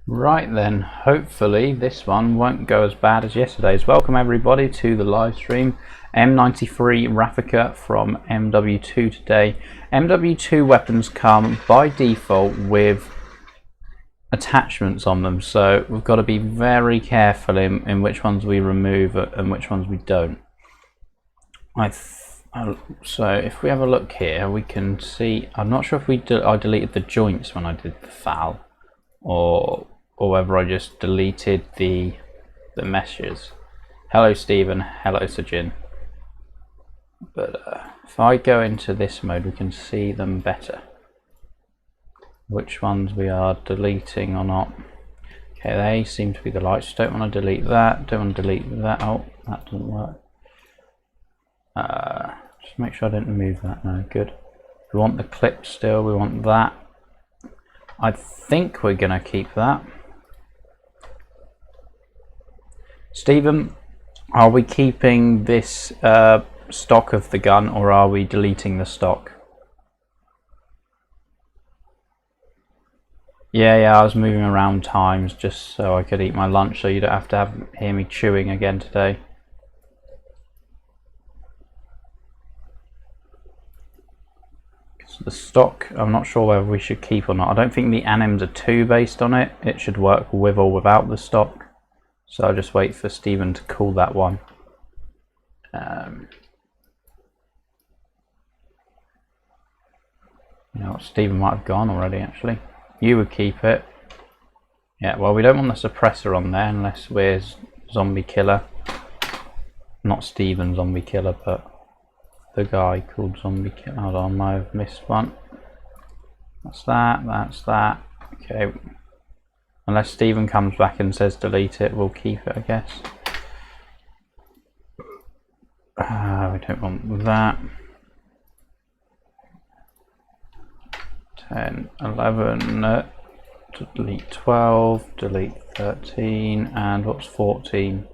Right then, hopefully this one won't go as bad as yesterday's. Welcome everybody to the live stream. M93 Raffica from MW2 today. MW2 weapons come by default with attachments on them, so we've got to be very careful in which ones we remove and which ones we don't. So if we have a look here, we can see, I'm not sure if I deleted the joints when I did the FAL, or whether I just deleted the meshes. Hello Stephen, hello Sajin. But if I go into this mode, we can see them better, which ones we are deleting or not. Okay, they seem to be the lights. Don't want to delete that, don't want to delete that. Oh, that doesn't work. Just make sure I didn't remove that. No, good. We want the clip still, we want that. I think we're gonna keep that. Stephen, are we keeping this stock of the gun, or are we deleting the stock? Yeah, I was moving around times just so I could eat my lunch, so you don't have to hear me chewing again today. So the stock, I'm not sure whether we should keep or not. I don't think the anims are too based on it. It should work with or without the stock. So I'll just wait for Stephen to call that one. You know, Stephen might have gone already actually. You would keep it. Yeah, well, we don't want the suppressor on there unless we're zombie killer. Not Stephen zombie killer, but the guy called zombie killer. Hold on, I might have missed one. That's that, that's that. Okay. Unless Stephen comes back and says delete it, we'll keep it, I guess. We don't want that. 10, 11, delete 12, delete 13, and what's 14?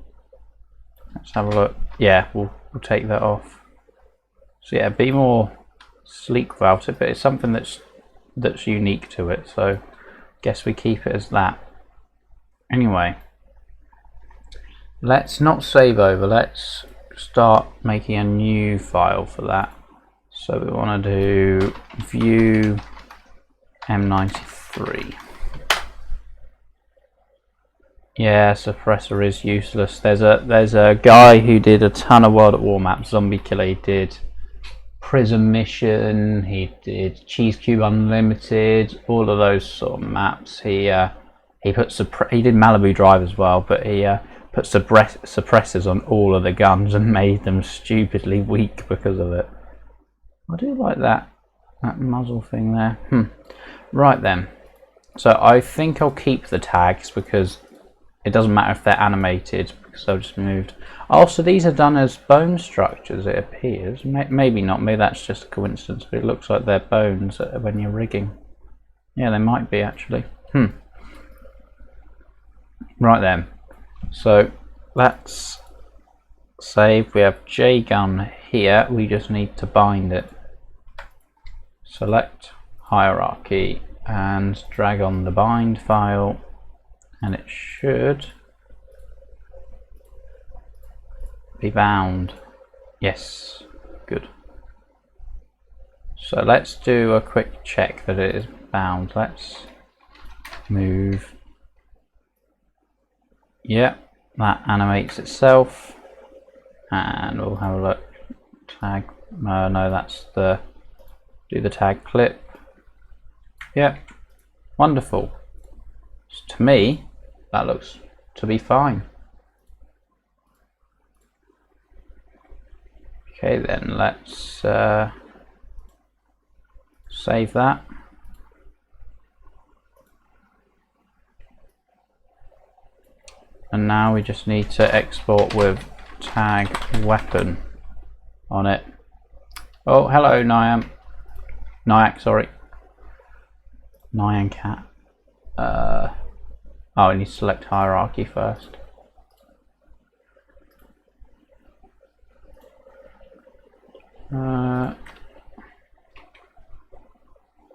Let's have a look. Yeah, we'll take that off. So yeah, be more sleek about it, but it's something that's unique to it, so guess we keep it as that. Anyway, let's not save over, let's start making a new file for that. So we want to do view M93. Yeah, suppressor is useless. There's a guy who did a ton of World at War maps. Zombie Killer, he did Prism Mission, he did Cheese Cube Unlimited, all of those sort of maps. He did Malibu Drive as well, but he put suppressors on all of the guns and made them stupidly weak because of it. I do like that muzzle thing there. Right then, so I think I'll keep the tags because it doesn't matter if they're animated because they've just moved. Also, these are done as bone structures, it appears. Maybe not, maybe that's just a coincidence, but it looks like they're bones when you're rigging. Yeah, they might be actually. Right then, so let's save. We have J gun here, we just need to bind it. Select hierarchy and drag on the bind file, and it should be bound. Yes, good. So let's do a quick check that it is bound. Let's move. Yep, that animates itself, and we'll have a look. Tag, no, that's the, do the tag clip. Yep, wonderful. So to me, that looks to be fine. Okay then, let's save that. And now we just need to export with tag weapon on it. Oh, hello Nyack, sorry. Nyan Cat. Oh, I need to select hierarchy first.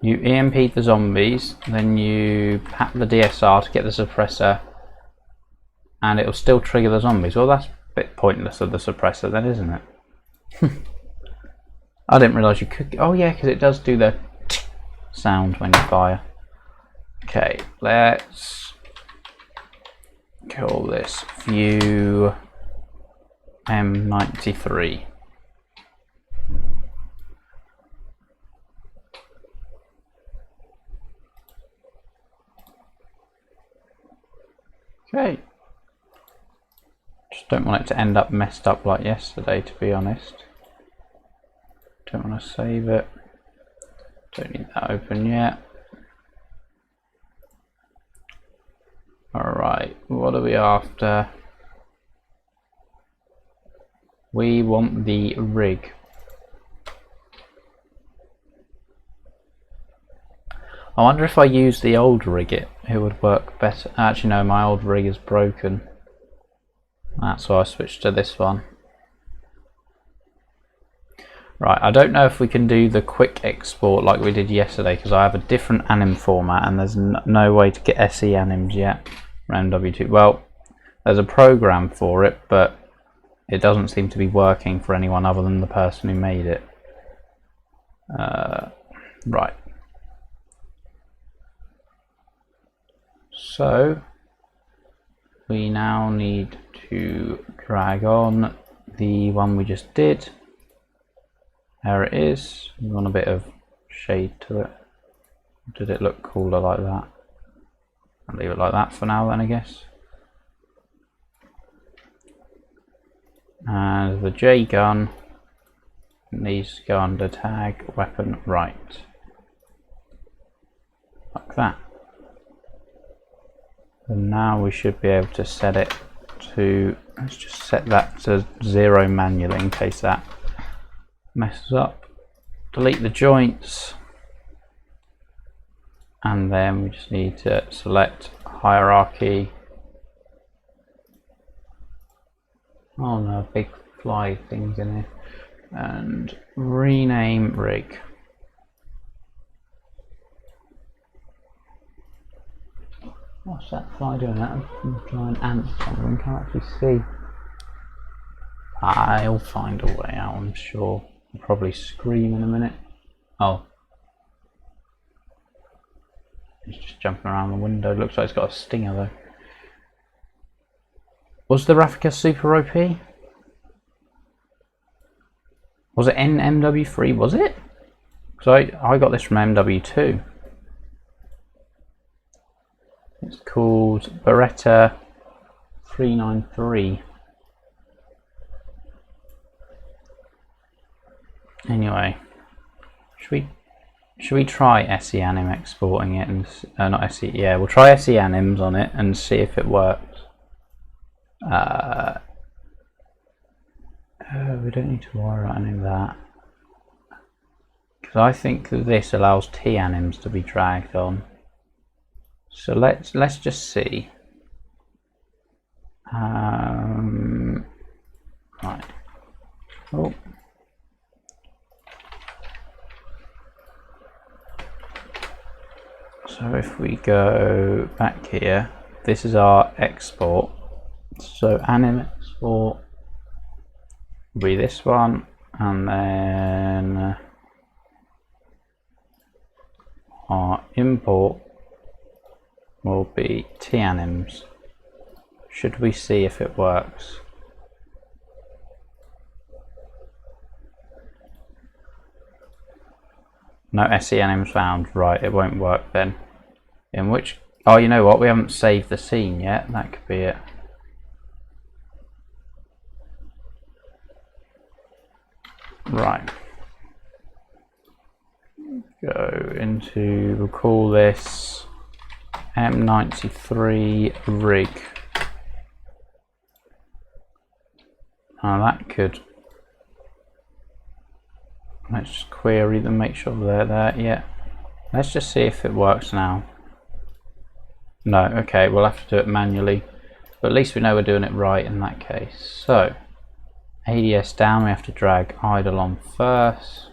You EMP the zombies, then you pat the DSR to get the suppressor, and it'll still trigger the zombies. Well, that's a bit pointless of the suppressor then, isn't it? I didn't realise you could. Oh yeah, because it does do the sound when you fire. Okay, let's call this view M93. Okay. Just don't want it to end up messed up like yesterday, to be honest. Don't want to save it. Don't need that open yet. Alright, what are we after? We want the rig. I wonder if I use the old rig it would work better. Actually no, my old rig is broken. That's why I switched to this one. Right, I don't know if we can do the quick export like we did yesterday because I have a different anim format and there's no way to get SE anims yet for MW2. Well, there's a program for it, but it doesn't seem to be working for anyone other than the person who made it. Right. So, we now need to drag on the one we just did. There it is. We want a bit of shade to it. Did it look cooler like that? I'll leave it like that for now then, I guess. And the J gun needs to go under tag weapon right. Like that. And now we should be able to set it to, let's just set that to 0 manually in case that messes up. Delete the joints. And then we just need to select hierarchy. Oh no, big fly things in here. And rename rig. What's that fly doing? That giant ant or something. Can't actually see. I'll find a way out, I'm sure. I'll probably scream in a minute. Oh. He's just jumping around the window. Looks like it's got a stinger though. Was the Raffica super OP? Was it in MW3? Was it? Because I got this from MW2. It's called Beretta 393. Anyway, should we try SE anim exporting it and not SE? Yeah, we'll try SE anims on it and see if it works. We don't need to worry about any of that because I think that this allows T anims to be dragged on. So let's just see. Right. Oh. So if we go back here, this is our export. So anim export will be this one, and then our import will be t-anims. Should we see if it works? No SE anims found. Right, it won't work then. In which, oh, you know what? We haven't saved the scene yet. That could be it. Right. Go into, we'll call this M93 rig. Now that could, let's just query them, make sure they're there. Yeah, let's just see if it works now. No, okay, we'll have to do it manually, but at least we know we're doing it right in that case. So ADS down, we have to drag idle on first,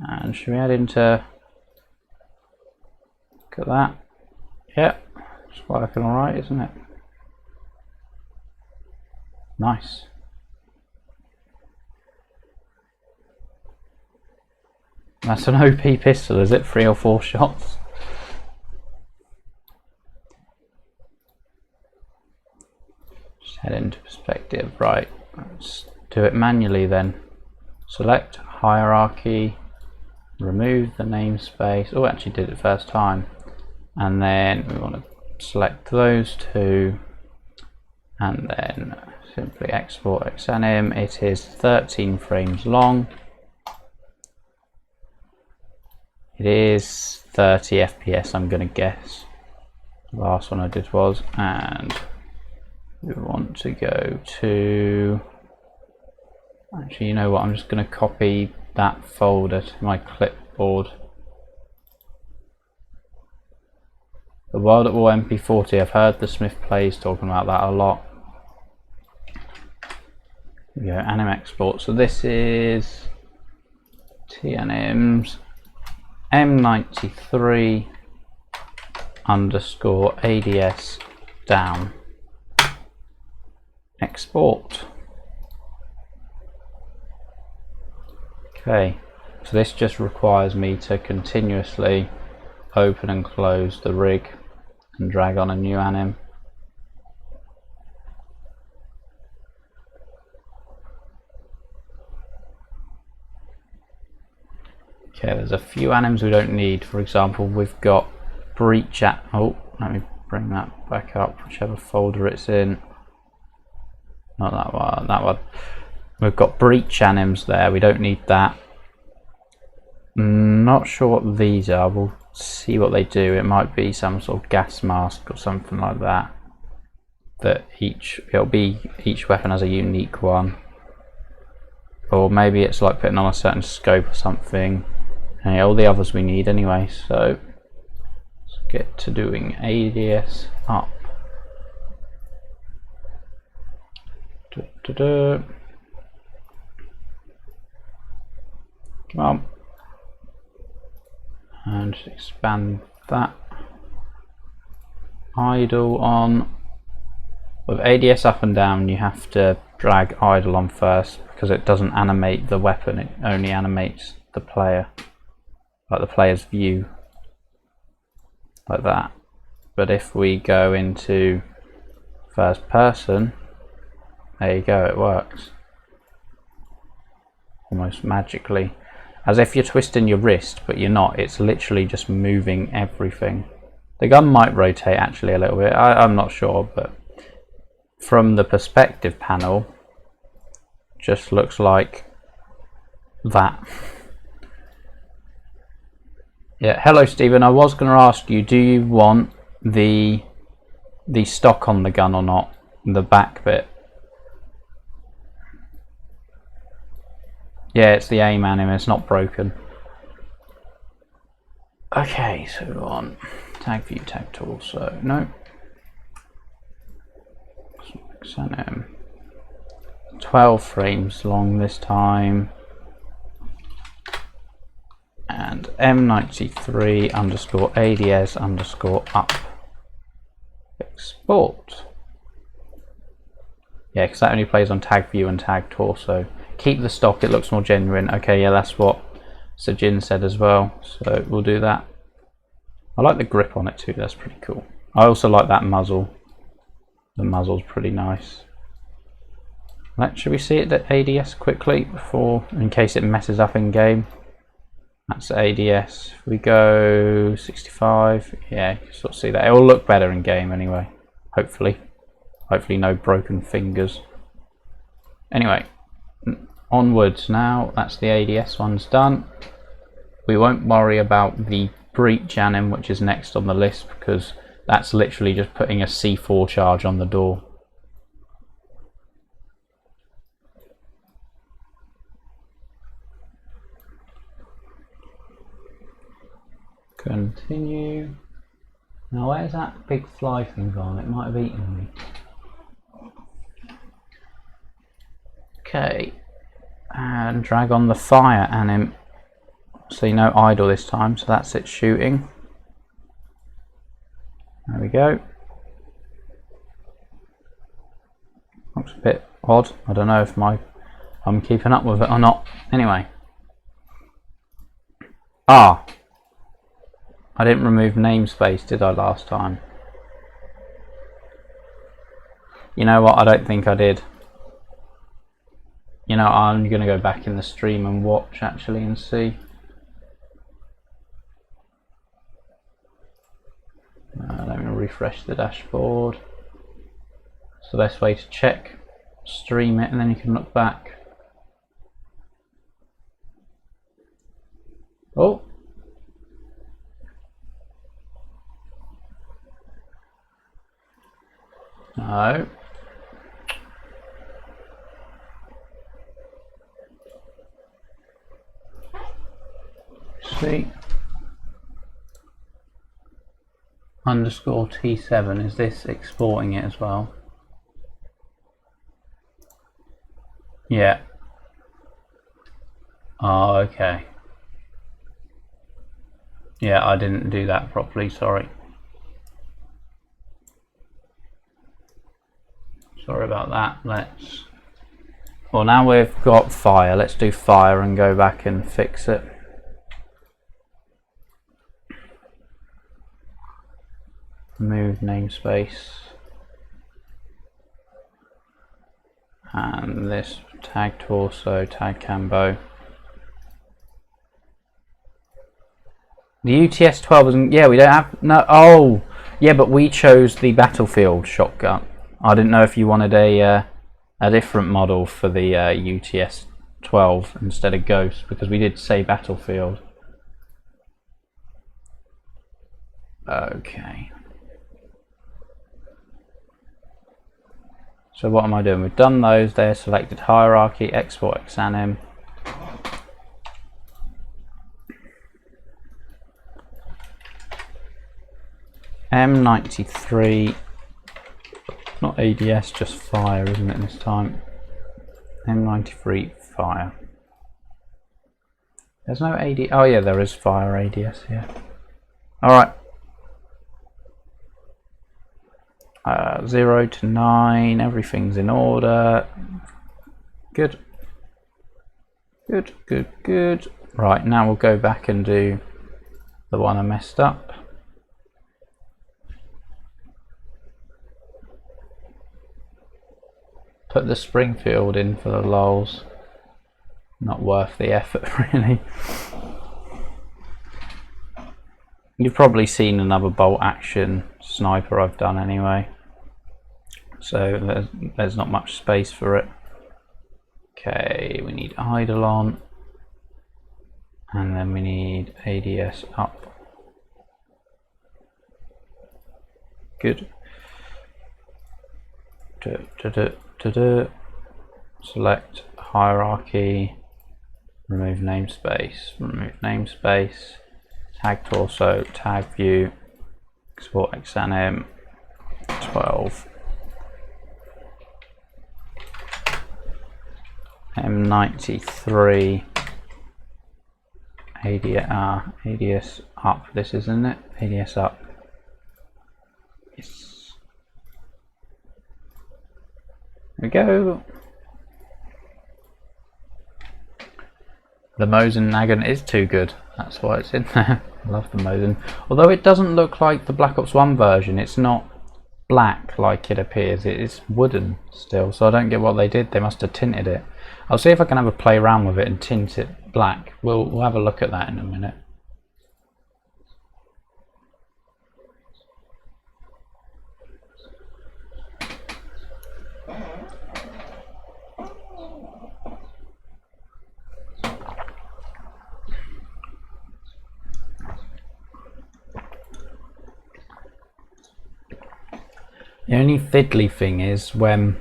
and should we add into Look at that. Yep, it's working alright, isn't it? Nice. That's an OP pistol, is it? 3 or 4 shots? Just head into perspective. Right, let's do it manually then. Select hierarchy, remove the namespace. Oh, actually did it first time. And then we want to select those two and then simply export xanim. It is 13 frames long. It is 30 FPS, I'm going to guess. The last one I did was, and we want to go to, actually, you know what, I'm just going to copy that folder to my clipboard. The World at War MP40, I've heard the Smith Plays talking about that a lot. There we go, anim export. So this is TNM's M93 underscore ADS down. Export. Okay, so this just requires me to continuously open and close the rig and drag on a new anim. Okay, there's a few anims we don't need. For example, we've got breach at, oh, let me bring that back up, whichever folder it's in. Not that one, that one. We've got breach anims there, we don't need that. Not sure what these are, we'll see what they do. It might be some sort of gas mask or something like that. That each weapon has a unique one. Or maybe it's like putting on a certain scope or something. And all the others we need anyway, so let's get to doing ADS up. Come on. And expand that. Idle on. With ADS up and down, you have to drag idle on first because it doesn't animate the weapon, it only animates the player. Like the player's view, like that. But if we go into first person, there you go, it works. Almost magically. As if you're twisting your wrist, but you're not, it's literally just moving everything. The gun might rotate actually a little bit, I'm not sure, but from the perspective panel, just looks like that. Yeah, hello Stephen, I was going to ask you, do you want the stock on the gun or not? The back bit. Yeah, it's the aim anim, it's not broken. Okay, so on tag view, tag tool, so no. XaNim. 12 frames long this time. And M93 underscore ADS underscore up. Export. Yeah, because that only plays on tag view and tag torso. Keep the stock, it looks more genuine. Okay, yeah, that's what Sajin said as well. So we'll do that. I like the grip on it too, that's pretty cool. I also like that muzzle. The muzzle's pretty nice. Right, should we see it at ADS quickly before, in case it messes up in game? That's ADS. We go 65. Yeah, you can sort of see that. It will look better in game anyway. Hopefully. Hopefully no broken fingers. Anyway, onwards now. That's the ADS one's done. We won't worry about the breach anim, which is next on the list, because that's literally just putting a C4 charge on the door. Continue. Now where's that big fly thing gone? It might have eaten me. Okay. And drag on the fire anim. So you know idle this time, so that's it shooting. There we go. Looks a bit odd. I don't know if I'm keeping up with it or not. Anyway. Ah! I didn't remove namespace, did I, last time? You know what? I don't think I did. You know, I'm going to go back in the stream and watch actually and see. Let me refresh the dashboard. It's the best way to check. Stream it and then you can look back. Oh! No. See. Underscore T7, is this exporting it as well? Yeah. Oh, okay. Yeah, I didn't do that properly, sorry. Sorry about that. Well, now we've got fire, let's do fire and go back and fix it. Remove namespace. And this tag torso, tag cambo. The UTS 12 isn't, yeah, we don't have, no, oh, yeah, but we chose the battlefield shotgun. I didn't know if you wanted a different model for the UTS 12 instead of Ghost, because we did say battlefield. Okay. So what am I doing? We've done those there, selected hierarchy, export xanim. M93, not ADS, just fire, isn't it this time? M93 fire. There's no AD, oh yeah, there is fire ADS here. Alright. 0 to 9, everything's in order. Good. Good, good, good. Right, now we'll go back and do the one I messed up. Put the Springfield in for the lols. Not worth the effort, really. You've probably seen another bolt action sniper I've done anyway. So there's not much space for it. Okay, we need Eidolon. And then we need ADS up. Good. Select hierarchy. Remove namespace. Remove namespace. Tag torso. Tag view. Export xanim. 12. M93 ADS up, this isn't it? ADS up. Yes. There we go. The Mosin Nagant is too good, that's why it's in there. I love the Mosin. Although it doesn't look like the Black Ops 1 version, it's not black like it appears, it is wooden still, so I don't get what they did. They must have tinted it. I'll see if I can have a play around with it and tint it black. We'll have a look at that in a minute. The only fiddly thing is when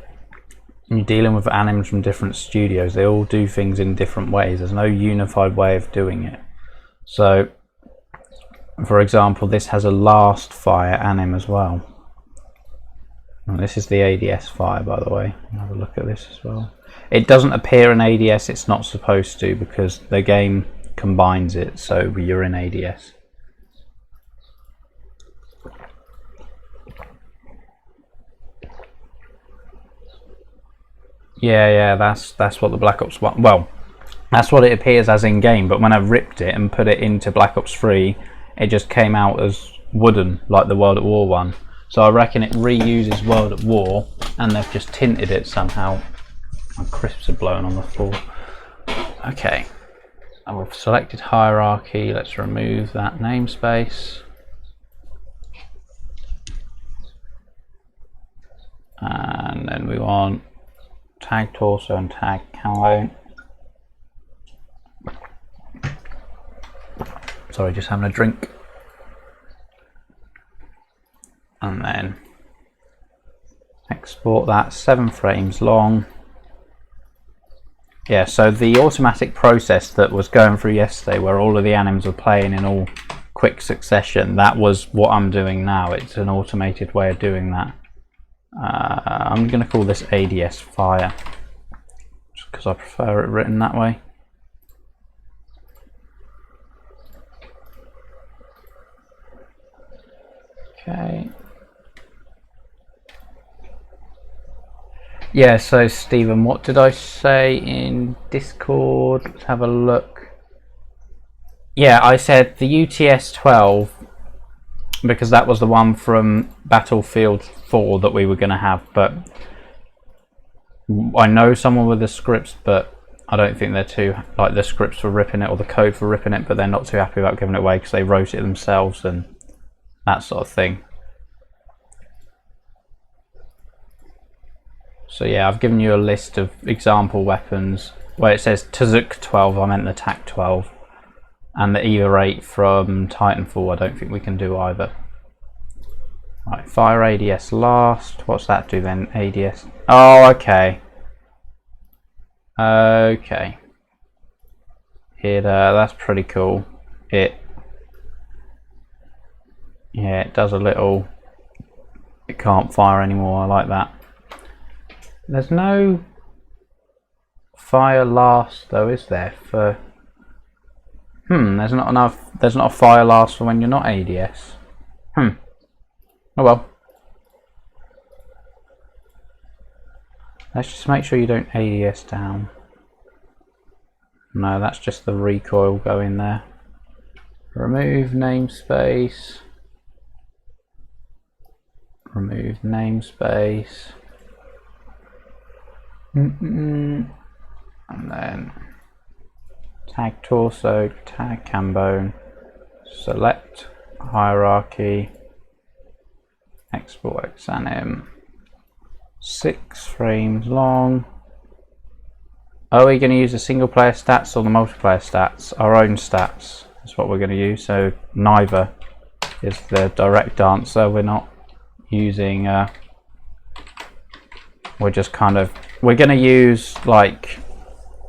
you're dealing with animes from different studios, they all do things in different ways. There's no unified way of doing it. So, for example, this has a last fire anim as well. And this is the ADS fire, by the way. I'll have a look at this as well. It doesn't appear in ADS, it's not supposed to, because the game combines it, so you're in ADS. Yeah, that's what the Black Ops 1, well, that's what it appears as in game, but when I ripped it and put it into Black Ops 3, it just came out as wooden, like the World at War one. So I reckon it reuses World at War, and they've just tinted it somehow. My crisps are blowing on the floor. Okay, and we've selected hierarchy. Let's remove that namespace. And then we want tag torso and tag camo. Sorry, just having a drink. And then export that 7 frames long. Yeah, so the automatic process that was going through yesterday, where all of the anims were playing in all quick succession, that was what I'm doing now. It's an automated way of doing that. I'm going to call this ADS fire, just because I prefer it written that way. Okay. Yeah, so Stephen, what did I say in Discord? Let's have a look. Yeah, I said the UTS 12, because that was the one from Battlefield 4 that we were going to have, but I know someone with the scripts, but I don't think they're too, like, the scripts for ripping it or the code for ripping it, but they're not too happy about giving it away because they wrote it themselves and that sort of thing. So yeah, I've given you a list of example weapons where it says Tzuk 12, I meant the TAC 12, and the EVA 8 from Titanfall. I don't think we can do either. Right, fire ADS last. What's that do then? ADS. Oh, okay. Okay. Here, that's pretty cool. Yeah, it does a little. It can't fire anymore. I like that. There's no fire last though, is there? For there's not enough. There's not a fire last for when you're not ADS. Oh well. Let's just make sure you don't ADS down. No, that's just the recoil going there. Remove namespace. Remove namespace. And then tag torso, tag cambone, select hierarchy, export xanim, 6 frames long. Are we going to use the single player stats or the multiplayer stats? Our own stats is what we're going to use, so neither is the direct answer. We're not using we're just kind of, we're going to use like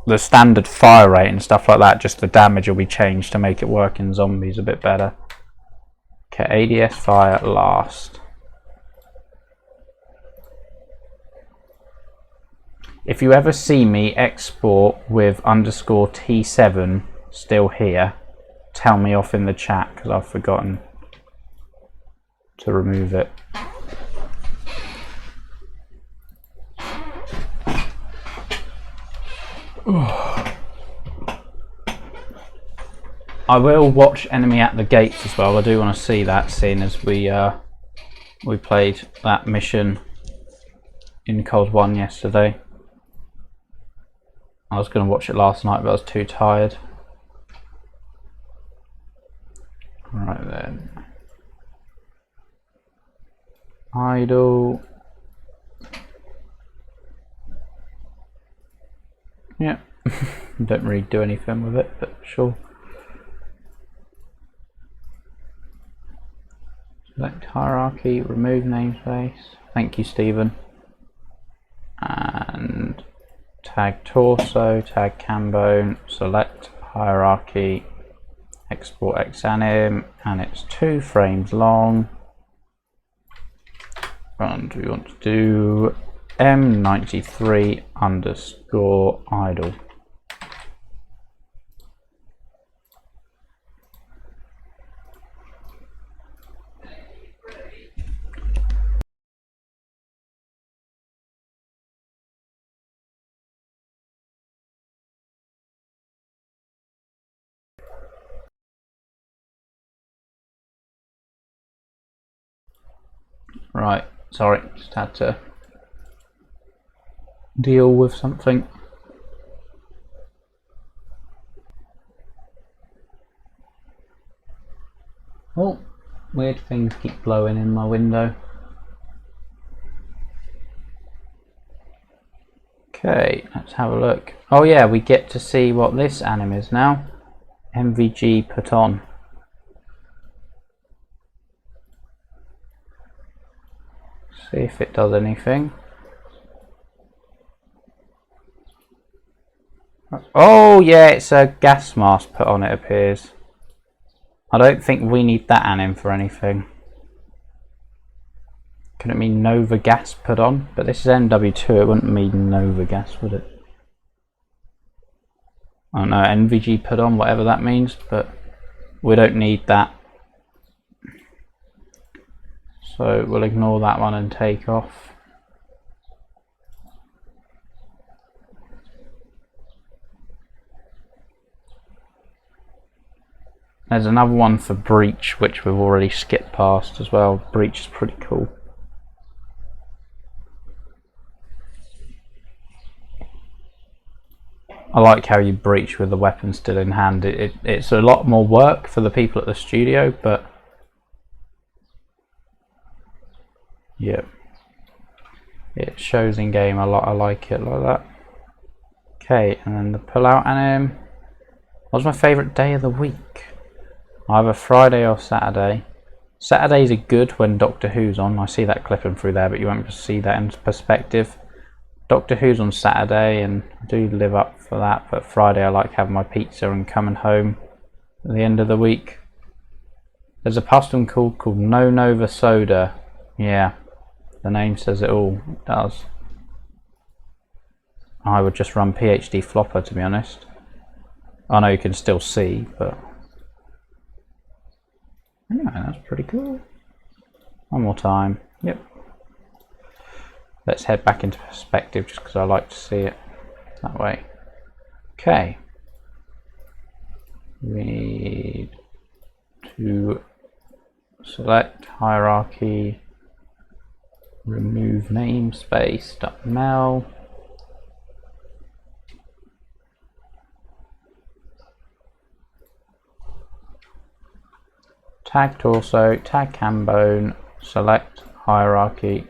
the standard fire rate and stuff like that, just the damage will be changed to make it work in zombies a bit better. Okay, ADS fire last. If you ever see me export with _T7 still here, tell me off in the chat because I've forgotten to remove it. I will watch Enemy at the Gates as well. I do want to see that, seeing as we played that mission in Cold 1 yesterday. I was going to watch it last night, but I was too tired. Right then. Idle. Yeah. Don't really do anything with it, but sure. Select hierarchy, remove namespace. Thank you, Stephen. And tag torso, tag cambone, select hierarchy, export xanim, and it's 2 frames long. And we want to do M93_idle. Right, sorry, just had to deal with something. Oh, weird things keep blowing in my window. Okay, let's have a look. Oh yeah, we get to see what this anim is now. MVG put on. See if it does anything. Oh yeah, it's a gas mask put on, it appears. I don't think we need that anim for anything. Could it mean Nova gas put on? But this is MW2, it wouldn't mean Nova gas, would it? I don't know, NVG put on, whatever that means, but we don't need that. So we'll ignore that one and take off. There's another one for Breach, which we've already skipped past as well. Breach is pretty cool. I like how you breach with the weapon still in hand. It's a lot more work for the people at the studio, but yeah, it shows in game a lot. I like it like that. Okay, and then the pull out anim. What's my favourite day of the week? Either Friday or Saturday. Saturdays are good when Doctor Who's on. I see that clipping through there, but you won't see that in perspective. Doctor Who's on Saturday, and I do live up for that, but Friday I like having my pizza and coming home at the end of the week. There's a custom called No Nova Soda. Yeah, the name says it all. It does. I would just run PhD Flopper, to be honest. I know you can still see, but yeah, that's pretty cool. One more time. Yep. Let's head back into perspective just because I like to see it that way. Okay. We need to select hierarchy, remove namespace.mel. Tag torso, tag cambone, select hierarchy,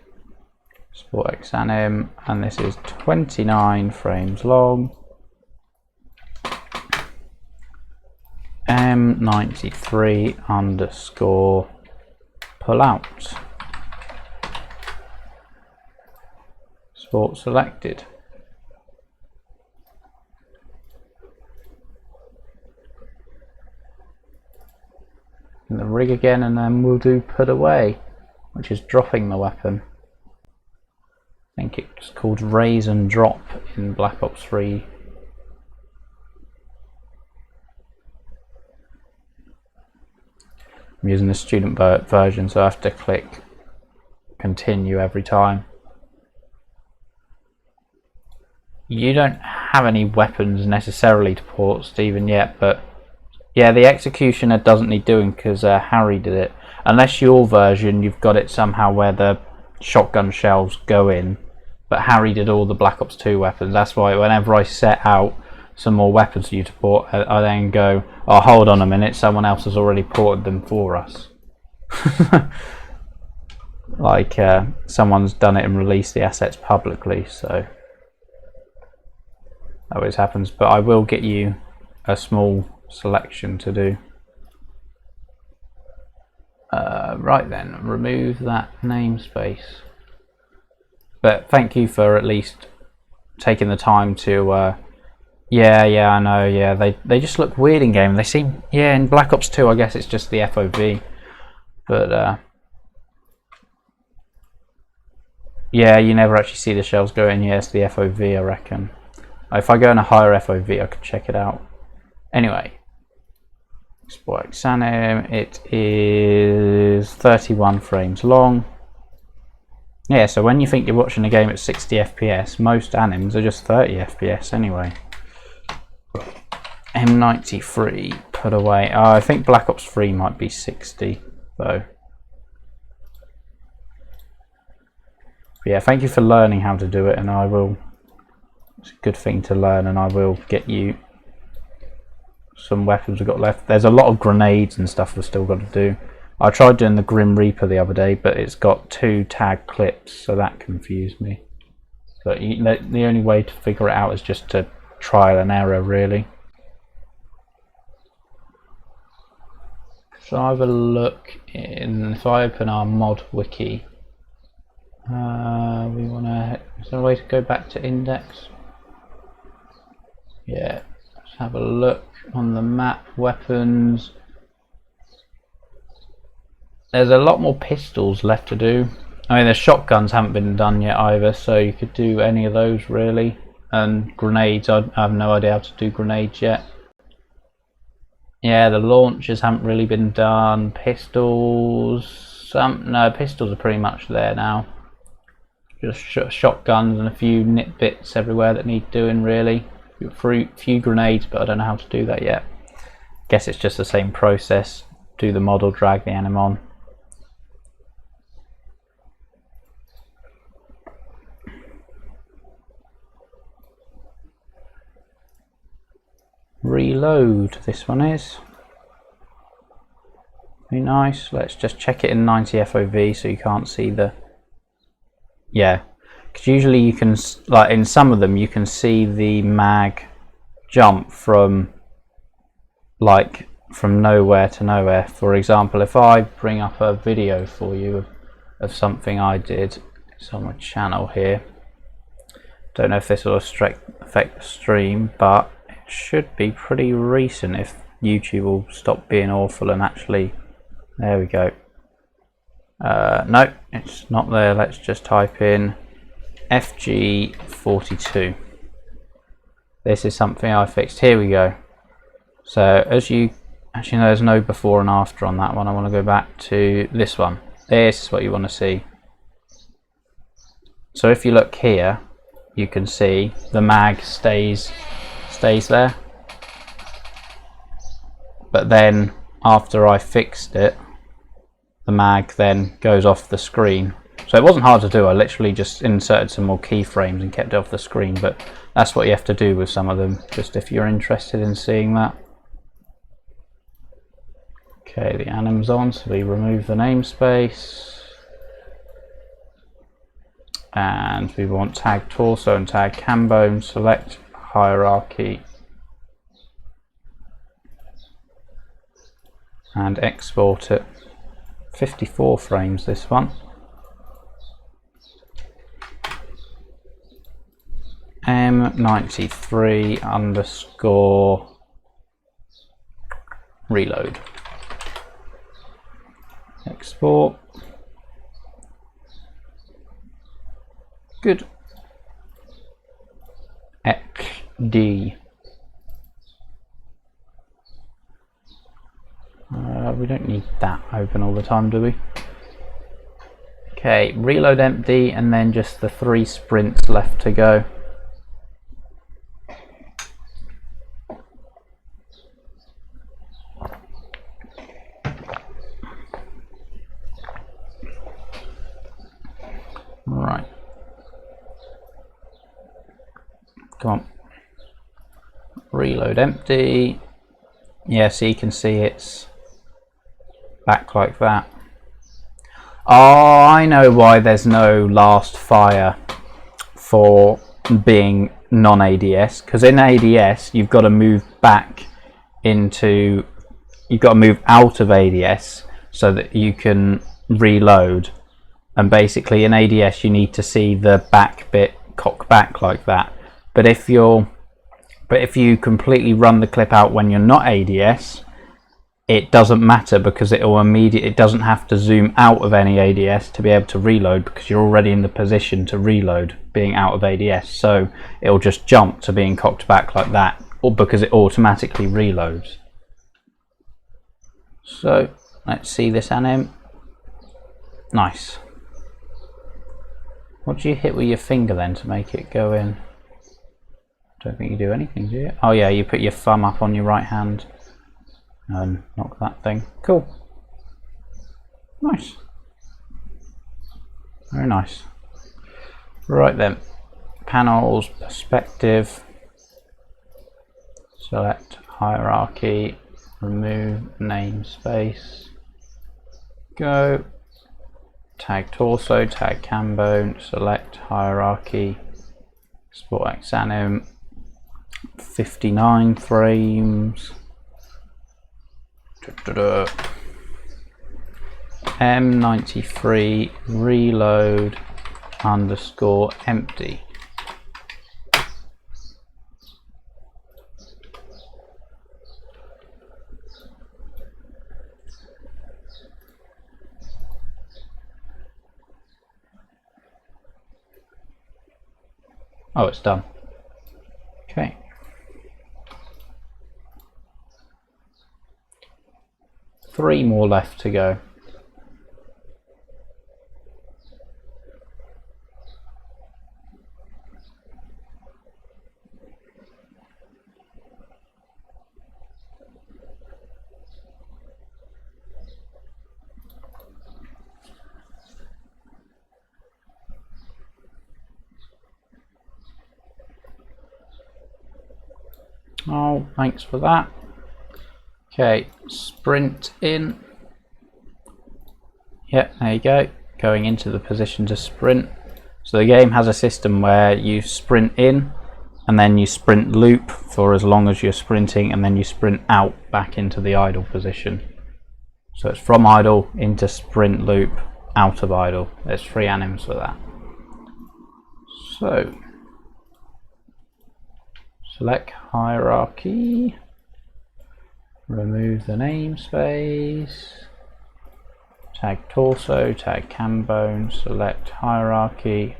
Sport X anim, and this is 29 frames long. M93 underscore pull out. Sport selected. And the rig again, and then we'll do put away, which is dropping the weapon. I think it's called raise and drop in Black Ops 3. I'm using the student version, so I have to click continue every time. You don't have any weapons necessarily to port, Stephen, yet, but yeah, the executioner doesn't need doing because Harry did it. Unless your version, you've got it somehow where the shotgun shells go in, but Harry did all the Black Ops 2 weapons. That's why whenever I set out some more weapons for you to port, I then go, oh, hold on a minute, someone else has already ported them for us. Like someone's done it and released the assets publicly, so that always happens. But I will get you a small selection to do. Right then, remove that namespace. But thank you for at least taking the time to yeah, I know, yeah, they just look weird in game. They seem, yeah, in Black Ops 2 I guess it's just the FOV, but yeah, you never actually see the shells go in. Yes, the FOV, I reckon. If I go in a higher FOV I could check it out. Anyway, Sport X anim, it is 31 frames long. Yeah, so when you think you're watching a game at 60 FPS, most anims are just 30 FPS anyway. M93 put away. I think Black Ops 3 might be 60 though. But yeah, thank you for learning how to do it, and I will. It's a good thing to learn, and I will get you some weapons we've got left. There's a lot of grenades and stuff we've still got to do. I tried doing the Grim Reaper the other day, but it's got 2 tag clips, so that confused me. But the only way to figure it out is just to trial and error, really. So I have a look in, if I open our mod wiki, we want to, is there a way to go back to index? Yeah, let's have a look on the map, weapons. There's a lot more pistols left to do. I mean, the shotguns haven't been done yet either, so you could do any of those really. And grenades, I have no idea how to do grenades yet. Yeah, the launchers haven't really been done. Pistols, no, pistols are pretty much there now. Just shotguns and a few nitbits everywhere that need doing really. A few grenades, but I don't know how to do that yet. Guess it's just the same process. Do the model, drag the anim on. Reload, this one is. Very nice. Let's just check it in 90 FOV so you can't see the... Yeah, because usually you can, like in some of them, you can see the mag jump from like from nowhere to nowhere. For example, if I bring up a video for you of something I did, it's on my channel here. Don't know if this will affect the stream, but it should be pretty recent if YouTube will stop being awful and actually, there we go. No, it's not there. Let's just type in FG42. This is something I fixed. Here we go. So as you actually know, there's no before and after on that one. I want to go back to this one. This is what you want to see. So if you look here, you can see the mag stays there. But then after I fixed it, the mag then goes off the screen. So it wasn't hard to do. I literally just inserted some more keyframes and kept it off the screen, but that's what you have to do with some of them, just if you're interested in seeing that. Okay, the anim's on, so we remove the namespace. And we want tag torso and tag cambone, select hierarchy. And export it. 54 frames this one. M93 underscore reload. Export. Good. XD. We don't need that open all the time, do we? Okay, reload empty, and then just the 3 sprints left to go. Right. Come on. Reload empty. Yeah, so you can see it's back like that. Oh, I know why there's no last fire for being non-ADS, because in ADS you've got to move back into, you've got to move out of ADS so that you can reload, and basically in ADS you need to see the back bit cock back like that. But if you completely run the clip out when you're not ADS, it doesn't matter, because it doesn't have to zoom out of any ADS to be able to reload, because you're already in the position to reload being out of ADS. So it'll just jump to being cocked back like that, or because it automatically reloads. So let's see this anim. Nice. What do you hit with your finger then to make it go in? Don't think you do anything, do you? Oh yeah, you put your thumb up on your right hand and knock that thing. Cool. Nice. Very nice. Right then, panels, perspective, select hierarchy, remove namespace, go, tag torso, tag cam bone, select hierarchy, export exanim, 59 frames, M93 reload underscore empty. Oh, it's done. Okay. Three more left to go. Oh, thanks for that. Okay, sprint in. Yep, there you go. Going into the position to sprint. So the game has a system where you sprint in and then you sprint loop for as long as you're sprinting, and then you sprint out back into the idle position. So it's from idle into sprint loop, out of idle. There's 3 anims for that. So select hierarchy, remove the namespace, tag torso, tag cam bone, select hierarchy,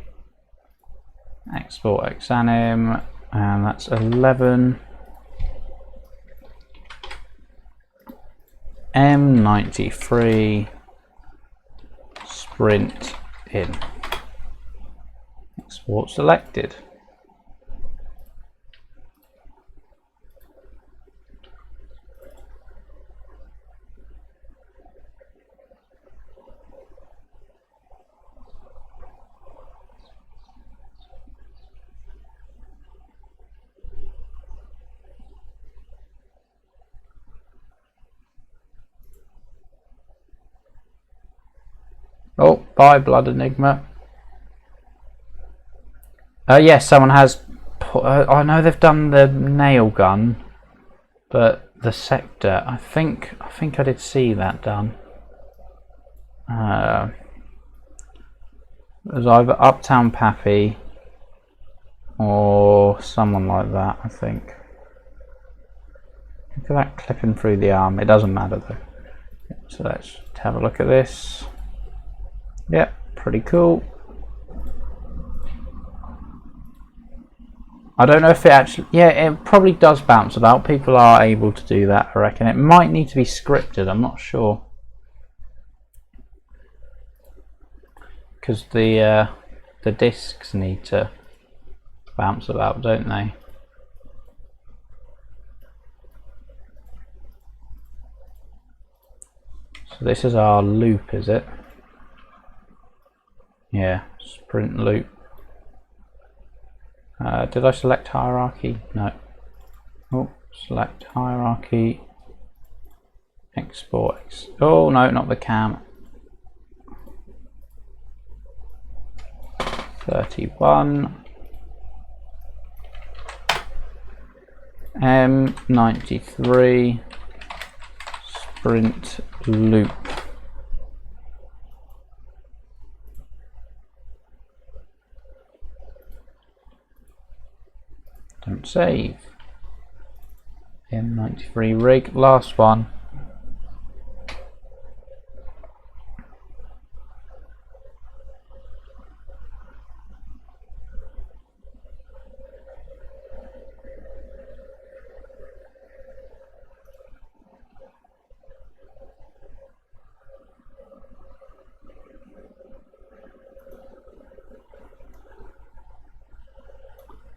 export exanim, and that's 11. M93 sprint in. Export selected. Oh, bye, Blood Enigma. Yes, someone has. I know they've done the nail gun, but the sector. I think I did see that done. It was either Uptown Pappy or someone like that. I think. Look at that clipping through the arm. It doesn't matter though. So let's have a look at this. Yep, pretty cool. I don't know if it actually, yeah, it probably does bounce about. People are able to do that, I reckon. It might need to be scripted, I'm not sure. Because the discs need to bounce about, don't they? So this is our loop, is it? Yeah, sprint loop. Did I select hierarchy? No. Oh, select hierarchy. Export. Oh no, not the cam. 31. M93 sprint loop. Don't save. M93 rig, last one.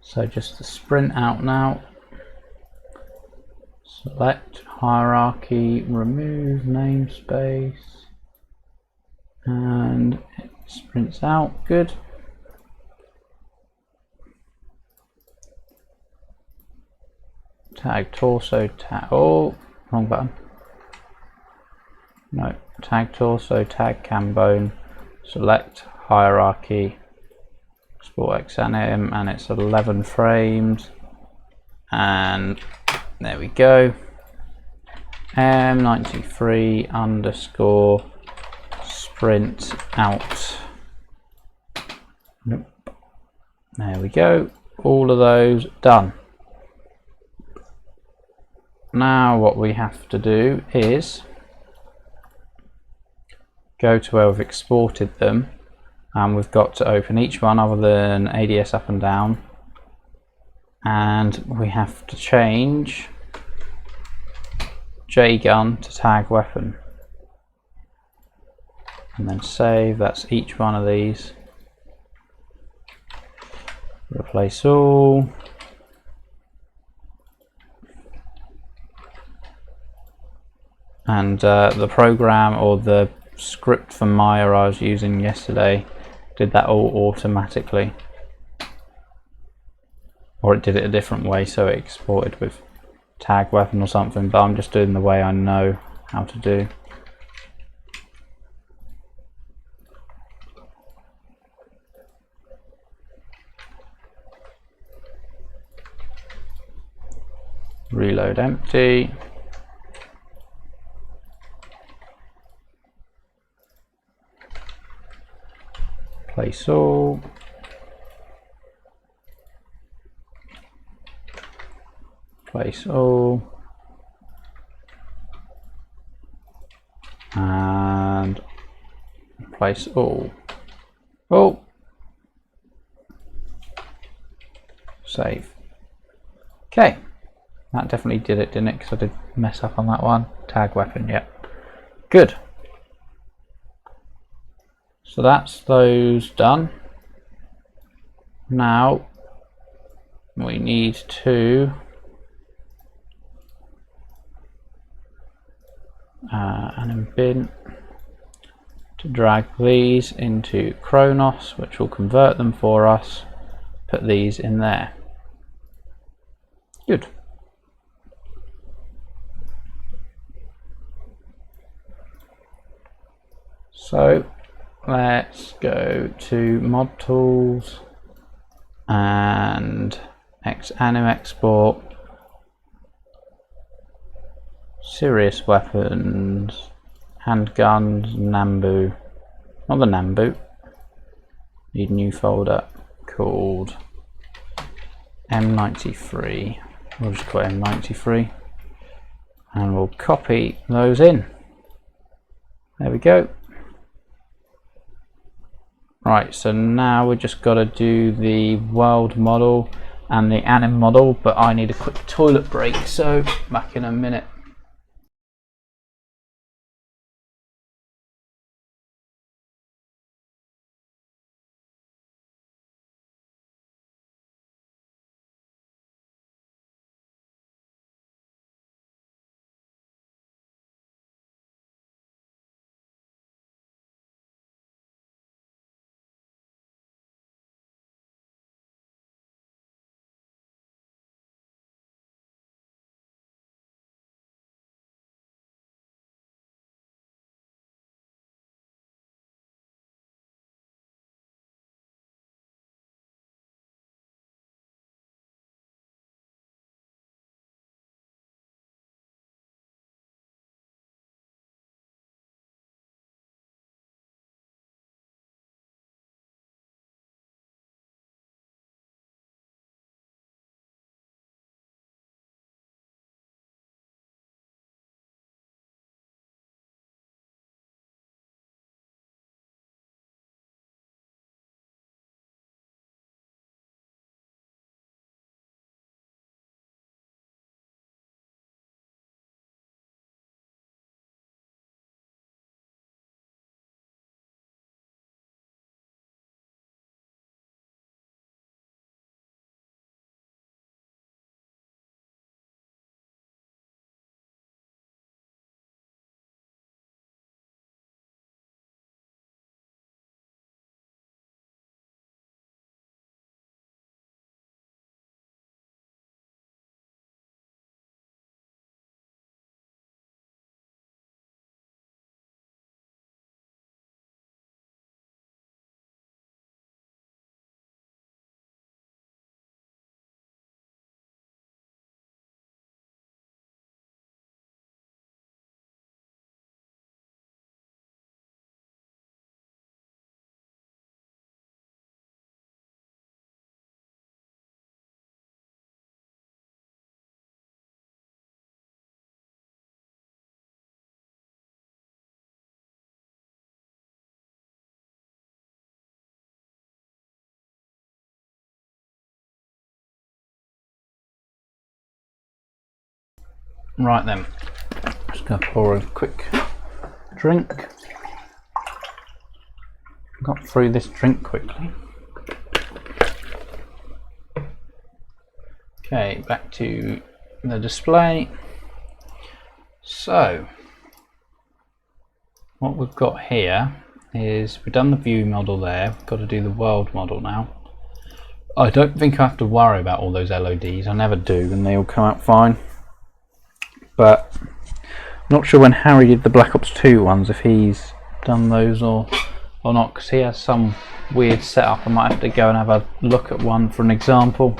So just the sprint out now. Select hierarchy, remove namespace, and it sprints out. Good. tag torso, tag, oh, wrong button. No, tag torso, tag cam bone, select hierarchy, export X anim, and it's 11 frames. And there we go. M93 underscore sprint out. Nope. There we go. All of those done. Now what we have to do is go to where we've exported them, and we've got to open each one other than ADS up and down, and we have to change J-gun to tag weapon, and then save. That's each one of these. Replace all. And the program or the script for Maya I was using yesterday did that all automatically, or it did it a different way, so it exported with tag weapon or something, but I'm just doing the way I know how to do. Reload empty. Place all. Place all. And place all. Oh. Save. Okay. That definitely did it, didn't it? Because I did mess up on that one. Tag weapon, yep. Good. So that's those done. Now we need to anim bin to drag these into Kronos, which will convert them for us. Put these in there. Good. So let's go to mod tools and anim export, Sirius weapons, handguns, Nambu, not the Nambu, need new folder called M93, we'll just call it M93, and we'll copy those in. There we go. Right, so now we just got to do the world model and the anim model, but I need a quick toilet break, so back in a minute. Right then, just going to pour a quick drink. Got through this drink quickly. Okay, back to the display. So, what we've got here is we've done the view model there. We've got to do the world model now. I don't think I have to worry about all those LODs. I never do, and they all come out fine. But I'm not sure when Harry did the Black Ops 2 ones, if he's done those or not, because he has some weird setup. I might have to go and have a look at one for an example.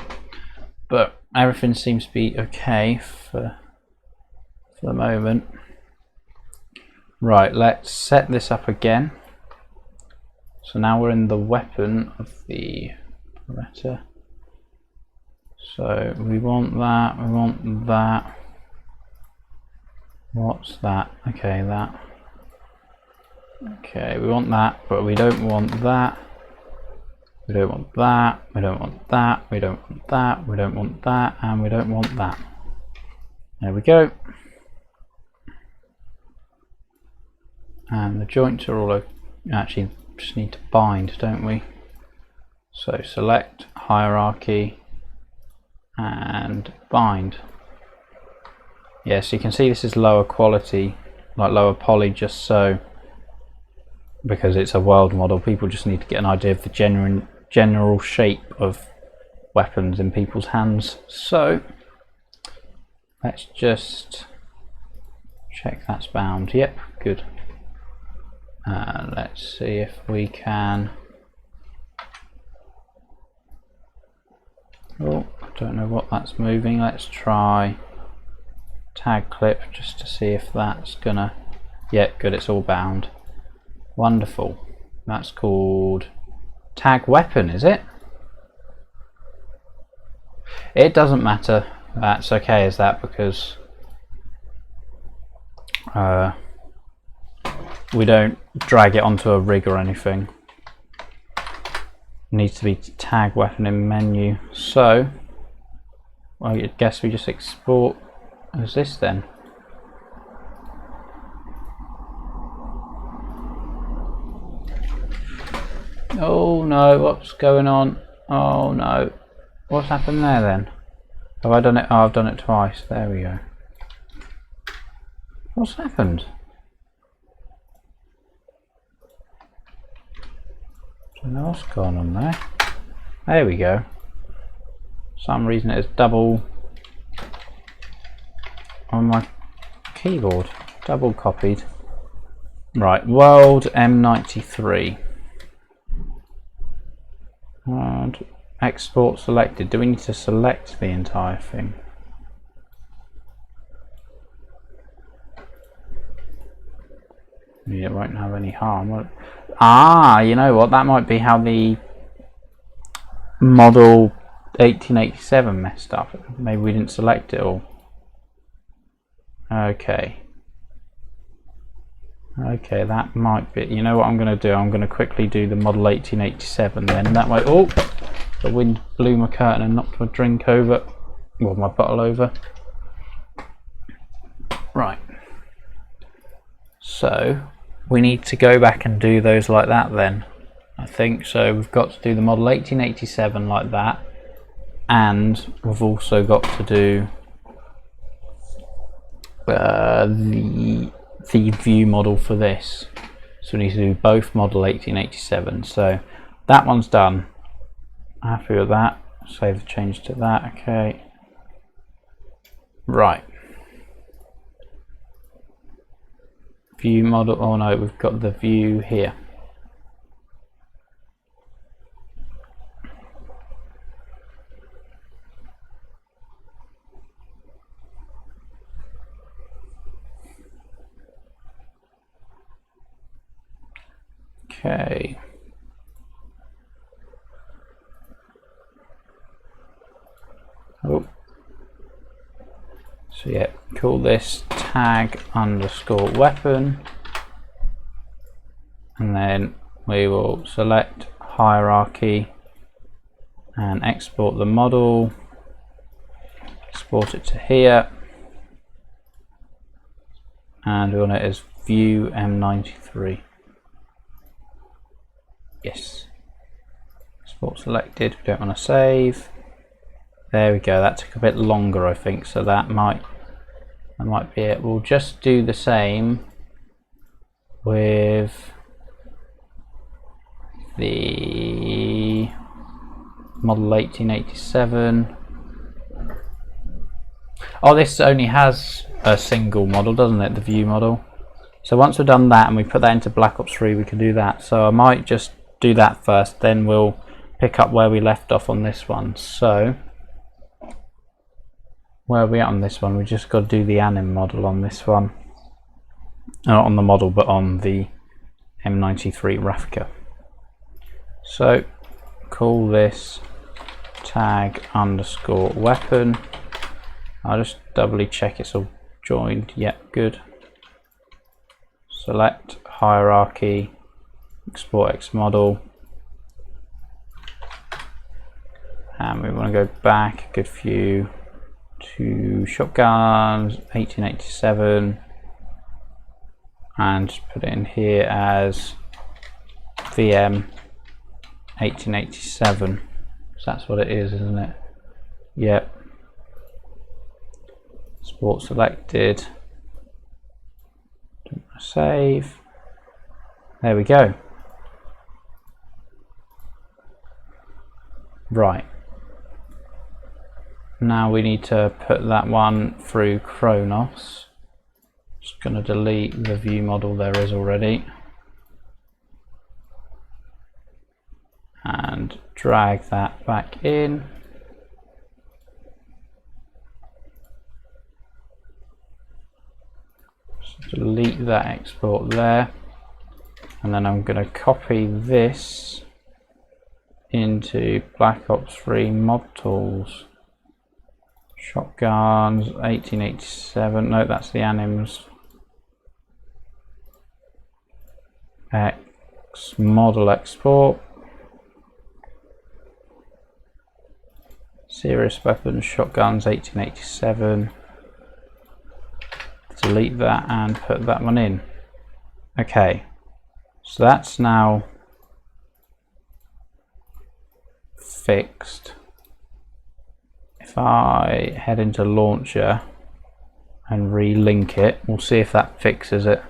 But everything seems to be okay for the moment. Right, let's set this up again. So now we're in the weapon of the Beretta. So we want that, we want that. What's that? Okay, that. Okay, we want that, but we don't want that. We don't want that. We don't want that. We don't want that. We don't want that. And we don't want that. There we go. And the joints are all actually just need to bind, don't we? So select hierarchy and bind. Yes, you can see this is lower quality, like lower poly, just so because it's a world model. People just need to get an idea of the general shape of weapons in people's hands. So let's just check that's bound. Yep, good. Let's see if we can. Oh, I don't know what that's moving. Let's try tag clip just to see if that's gonna. Yeah, good, it's all bound. Wonderful. That's called tag weapon, is it? It doesn't matter. That's okay as that, because we don't drag it onto a rig or anything. It needs to be tag weapon in menu. So I guess we just export as this then. Oh no, what's going on? Oh no, what's happened there then? Have I done it? Oh, I've done it twice. There we go. What's happened? I don't know what's going on there. There we go. For some reason it is double on my keyboard. Double copied. Right, world M93. And export selected. Do we need to select the entire thing? Yeah, it won't have any harm. Ah, you know what? That might be how the model 1887 messed up. Maybe we didn't select it all. Okay. Okay, that might be. You know what I'm going to do? I'm going to quickly do the model 1887 then. That way. Oh, the wind blew my curtain and knocked my drink over. Well, my bottle over. Right. So we need to go back and do those like that then. I think so. We've got to do the model 1887 like that, and we've also got to do the view model for this. So we need to do both model 1887. So that one's done. Happy with that. Save the change to that. Okay. Right. View model. Oh no, we've got the view here. Okay. Oh. So yeah, call this tag underscore weapon, and then we will select hierarchy and export the model, export it to here, and we want it as view M93. Yes. Export selected. We don't want to save. There we go. That took a bit longer, I think, so that might be it. We'll just do the same with the model 1887. Oh, this only has a single model, doesn't it? The view model. So once we've done that and we put that into Black Ops 3, we can do that. So I might just do that first, then we'll pick up where we left off on this one. So where are we at on this one? We just got to do the anim model on this one. Not on the model, but on the M93 Raffica. So call this tag underscore weapon. I'll just doubly check it's all joined. Yep, good. Select hierarchy, export X model, and we want to go back a good few to shotguns 1887 and put it in here as VM 1887. So that's what it is, isn't it? Yep. Export selected. Save. There we go. Right. Now we need to put that one through Kronos. Just going to delete the view model there is already. And drag that back in. Delete that export there, and then I'm going to copy this into Black Ops 3 mod tools. Shotguns 1887. No, that's the anims. X model export. Serious weapons, shotguns 1887. Delete that and put that one in. Okay, so that's now fixed. If I head into launcher and relink it, we'll see if that fixes it.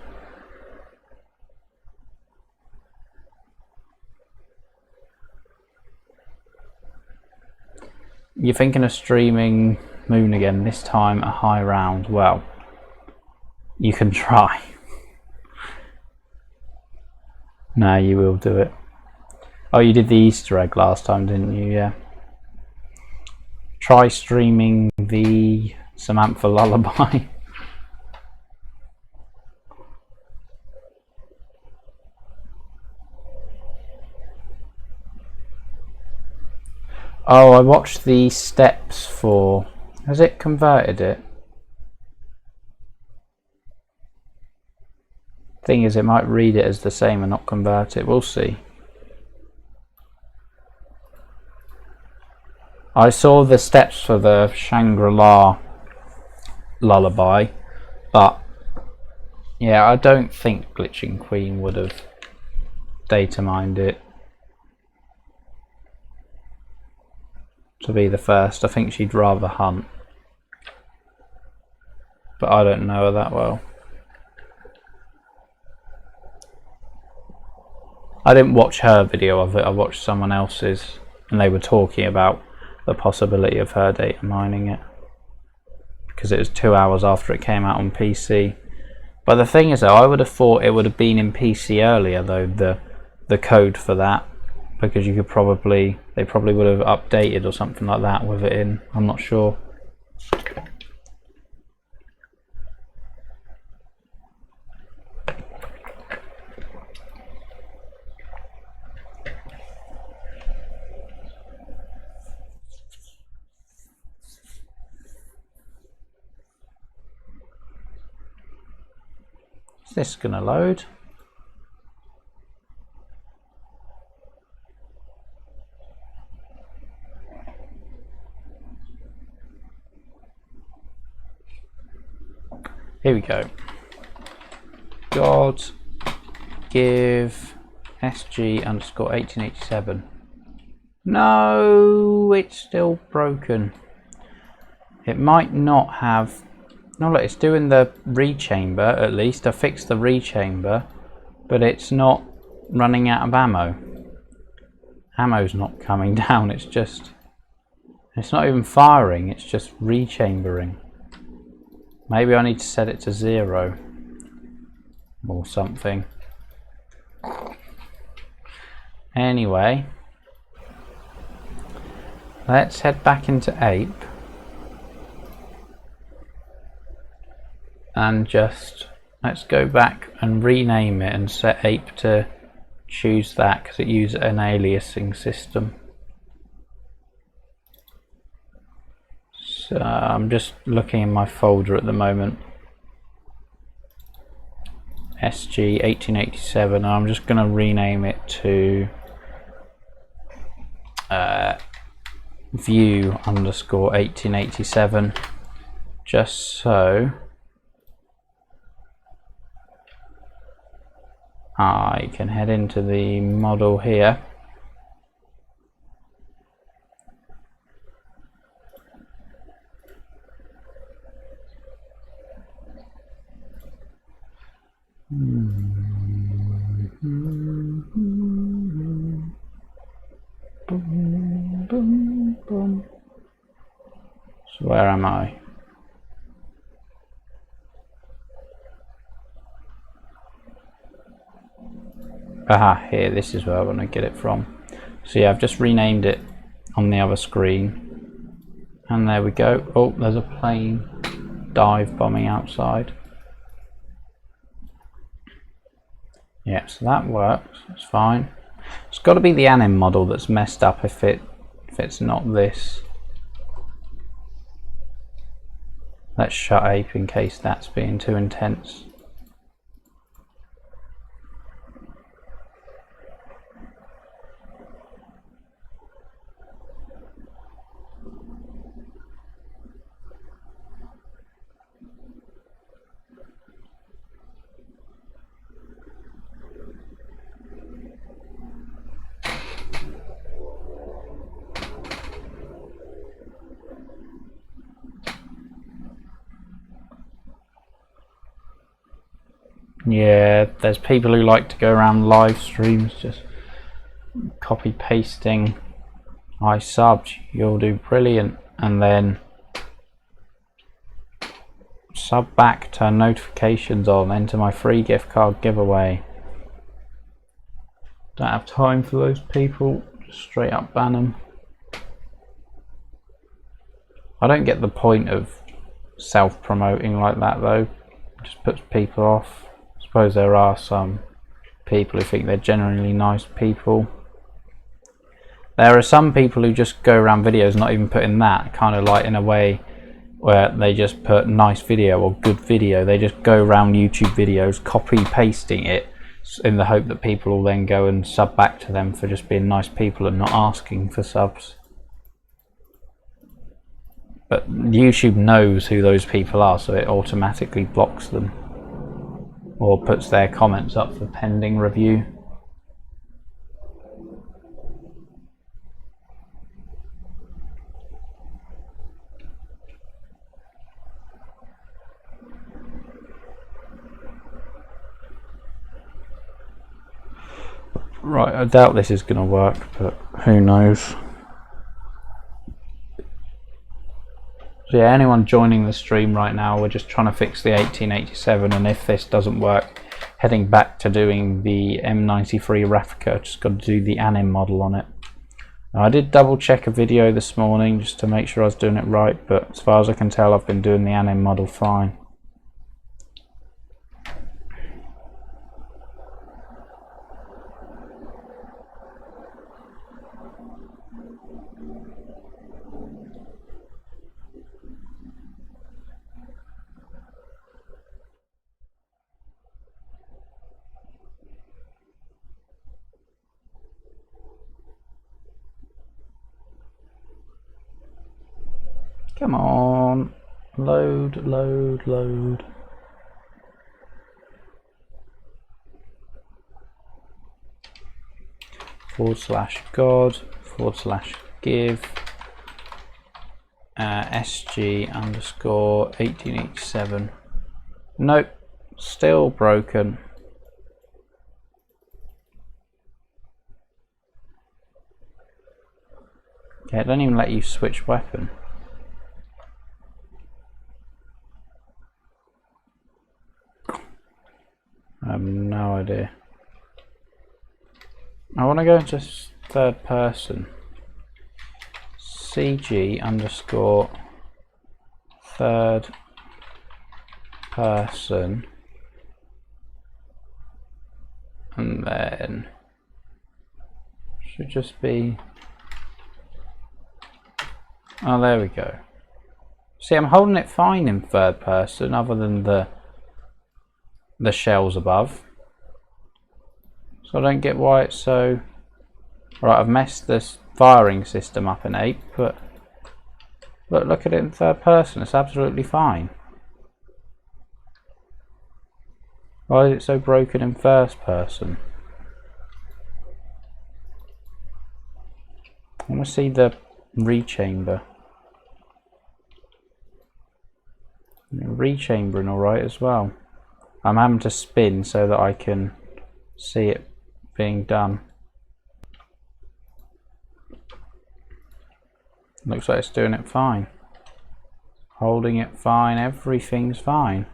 You're thinking of streaming Moon again, this time a high round. Well, you can try. No, you will do it. Oh, you did the Easter egg last time, didn't you? Yeah. Try streaming the Samantha lullaby. Oh, I watched the steps for... Has it converted it? Thing is, it might read it as the same and not convert it. We'll see. I saw the steps for the Shangri-La lullaby, but yeah, I don't think Glitching Queen would have data mined it to be the first. I think she'd rather hunt, but I don't know her that well. I didn't watch her video of it, I watched someone else's, and they were talking about the possibility of her data mining it, because it was 2 hours after it came out on PC. But the thing is though, I would have thought it would have been in PC earlier though, the code for that, because you could probably, they probably would have updated or something like that with it in, I'm not sure. Is this gonna load? Here we go. God, give SG underscore 1887. No, it's still broken. It might not have. No, look, it's doing the rechamber at least. I fixed the rechamber, but it's not running out of ammo. Ammo's not coming down. It's not even firing. It's just rechambering. Maybe I need to set it to 0 or something. Anyway, let's head back into Ape and just let's go back and rename it and set Ape to choose that because it uses an aliasing system. So I'm just looking in my folder at the moment. SG 1887. I'm just going to rename it to view underscore 1887 just so I can head into the model here. Boom, boom, boom. So where am I? Aha, here, this is where I want to get it from. So yeah, I've just renamed it on the other screen. And there we go. Oh, there's a plane dive bombing outside. Yeah, so that works. It's fine. It's got to be the anim model that's messed up if it's not this. Let's shut Ape in case that's being too intense. Yeah, there's people who like to go around live streams just copy pasting I subbed, you'll do brilliant, and then sub back, turn notifications on, enter my free gift card giveaway. Don't have time for those people, just straight up ban them. I don't get the point of self-promoting like that though, it just puts people off. I suppose there are some people who think they're genuinely nice people. There are some people who just go around videos not even putting that, kind of like in a way where they just put nice video or good video. They just go around YouTube videos copy pasting it in the hope that people will then go and sub back to them for just being nice people and not asking for subs. But YouTube knows who those people are, so it automatically blocks them or puts their comments up for pending review. Right, I doubt this is going to work, but who knows. So yeah, anyone joining the stream right now, we're just trying to fix the 1887, and if this doesn't work, heading back to doing the M93 Raffica, just got to do the anim model on it. Now, I did double check a video this morning just to make sure I was doing it right, but as far as I can tell, I've been doing the anim model fine. Come on, load, load, load. /god/give SG_1887. Nope, still broken. Okay, it don't even let you switch weapon. I have no idea. I want to go into third person. CG_third person, and then should just be, oh, there we go. See, I'm holding it fine in third person other than the shells above, so I don't get why it's so. Right, I've messed this firing system up in Ape, but look at it in third person, it's absolutely fine. Why is it so broken in first person? I want to see the rechamber. Rechambering alright as well. I'm having to spin so that I can see it being done. Looks like it's doing it fine. Holding it fine, everything's fine.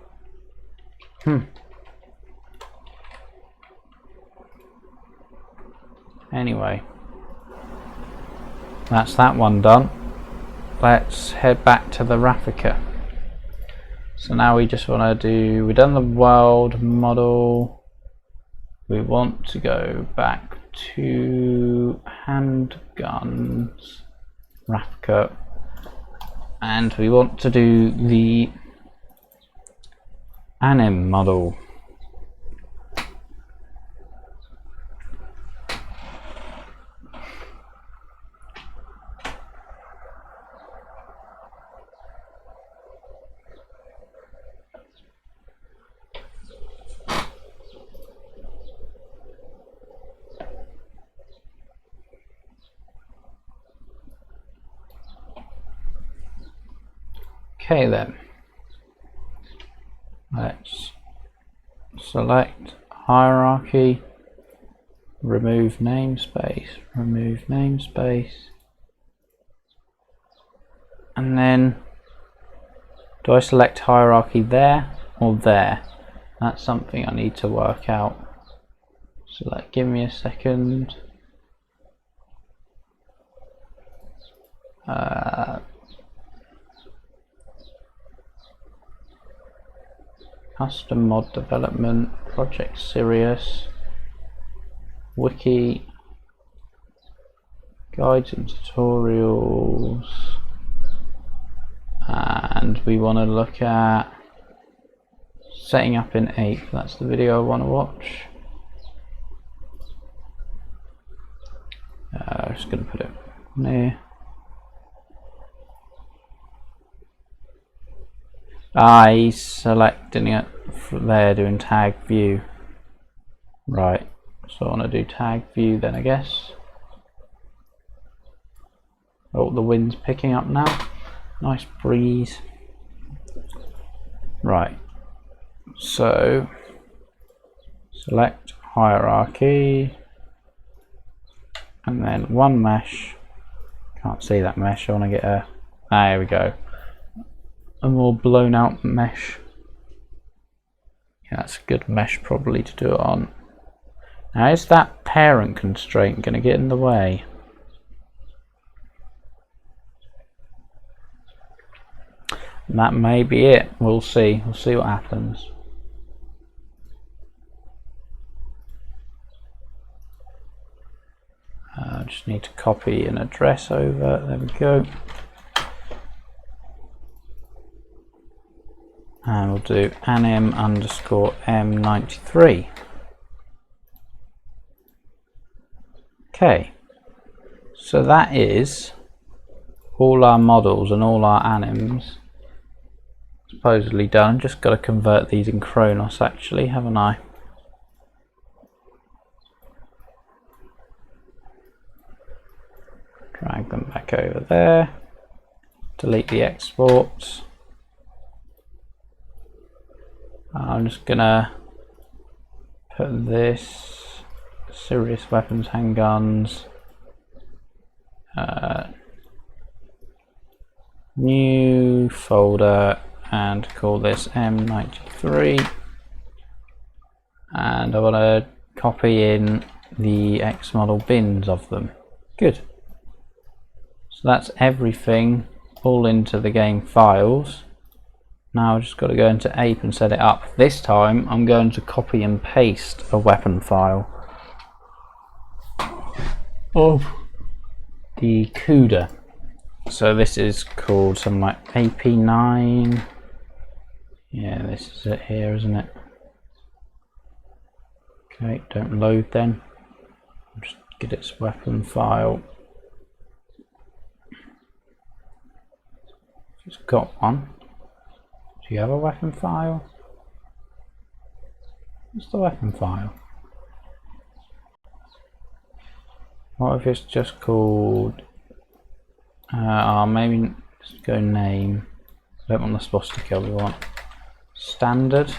Anyway, that's that one done. Let's head back to the Raffica. So now we just want to do, we've done the world model. We want to go back to handguns, Raffica, and we want to do the anim model. Okay then, let's select hierarchy, remove namespace, and then do I select hierarchy there or there? That's something I need to work out. So give me a second. Custom mod development, Project Sirius, wiki, guides and tutorials, and we want to look at setting up in Ape. That's the video I want to watch. I'm just going to put it near. He's selecting it there, doing tag view. Right, so I want to do tag view then, I guess. Oh, the wind's picking up now. Nice breeze. Right, so select hierarchy, and then one mesh. Can't see that mesh. I want to get a. There we go. A more blown out mesh. Yeah, that's a good mesh probably to do it on. Now, is that parent constraint going to get in the way? And that may be it. We'll see. We'll see what happens. I just need to copy an address over. There we go. And we'll do anim_M93. Okay, so that is all our models and all our anims supposedly done. Just got to convert these in Chronos actually, haven't I? back over there, delete the exports. I'm just gonna put this Sirius weapons, handguns, new folder, and call this M93, and I want to copy in the X model bins of them. Good. So that's everything all into the game files. Now I've just got to go into Ape and set it up. This time I'm going to copy and paste a weapon file of the CUDA. So this is called something like AP9. Yeah, this is it here, isn't it? Okay, don't load then. Just get its weapon file. It's got one. Do you have a weapon file? What's the weapon file? What if it's just called maybe just go name. I don't want the swastika kill, we want standard.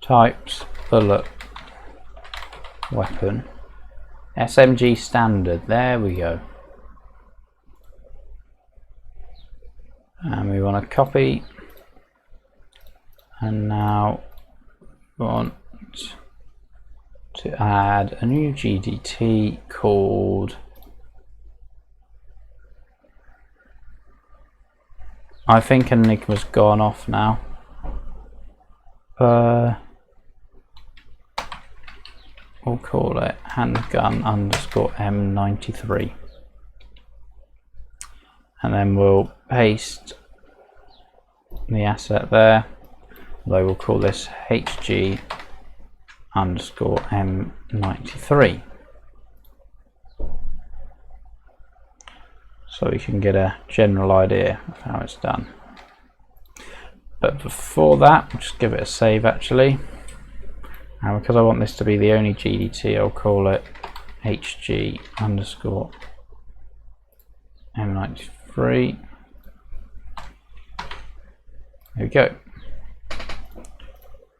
Types bullet weapon SMG standard. There we go. And we want to copy, and now we want to add a new GDT called, I think Enigma's gone off now. We'll call it handgun underscore M93, and then we'll paste the asset there. Although we'll call this HG underscore M93, so we can get a general idea of how it's done. But before that, we'll just give it a save actually. And because I want this to be the only GDT, I'll call it HG underscore M93. There we go.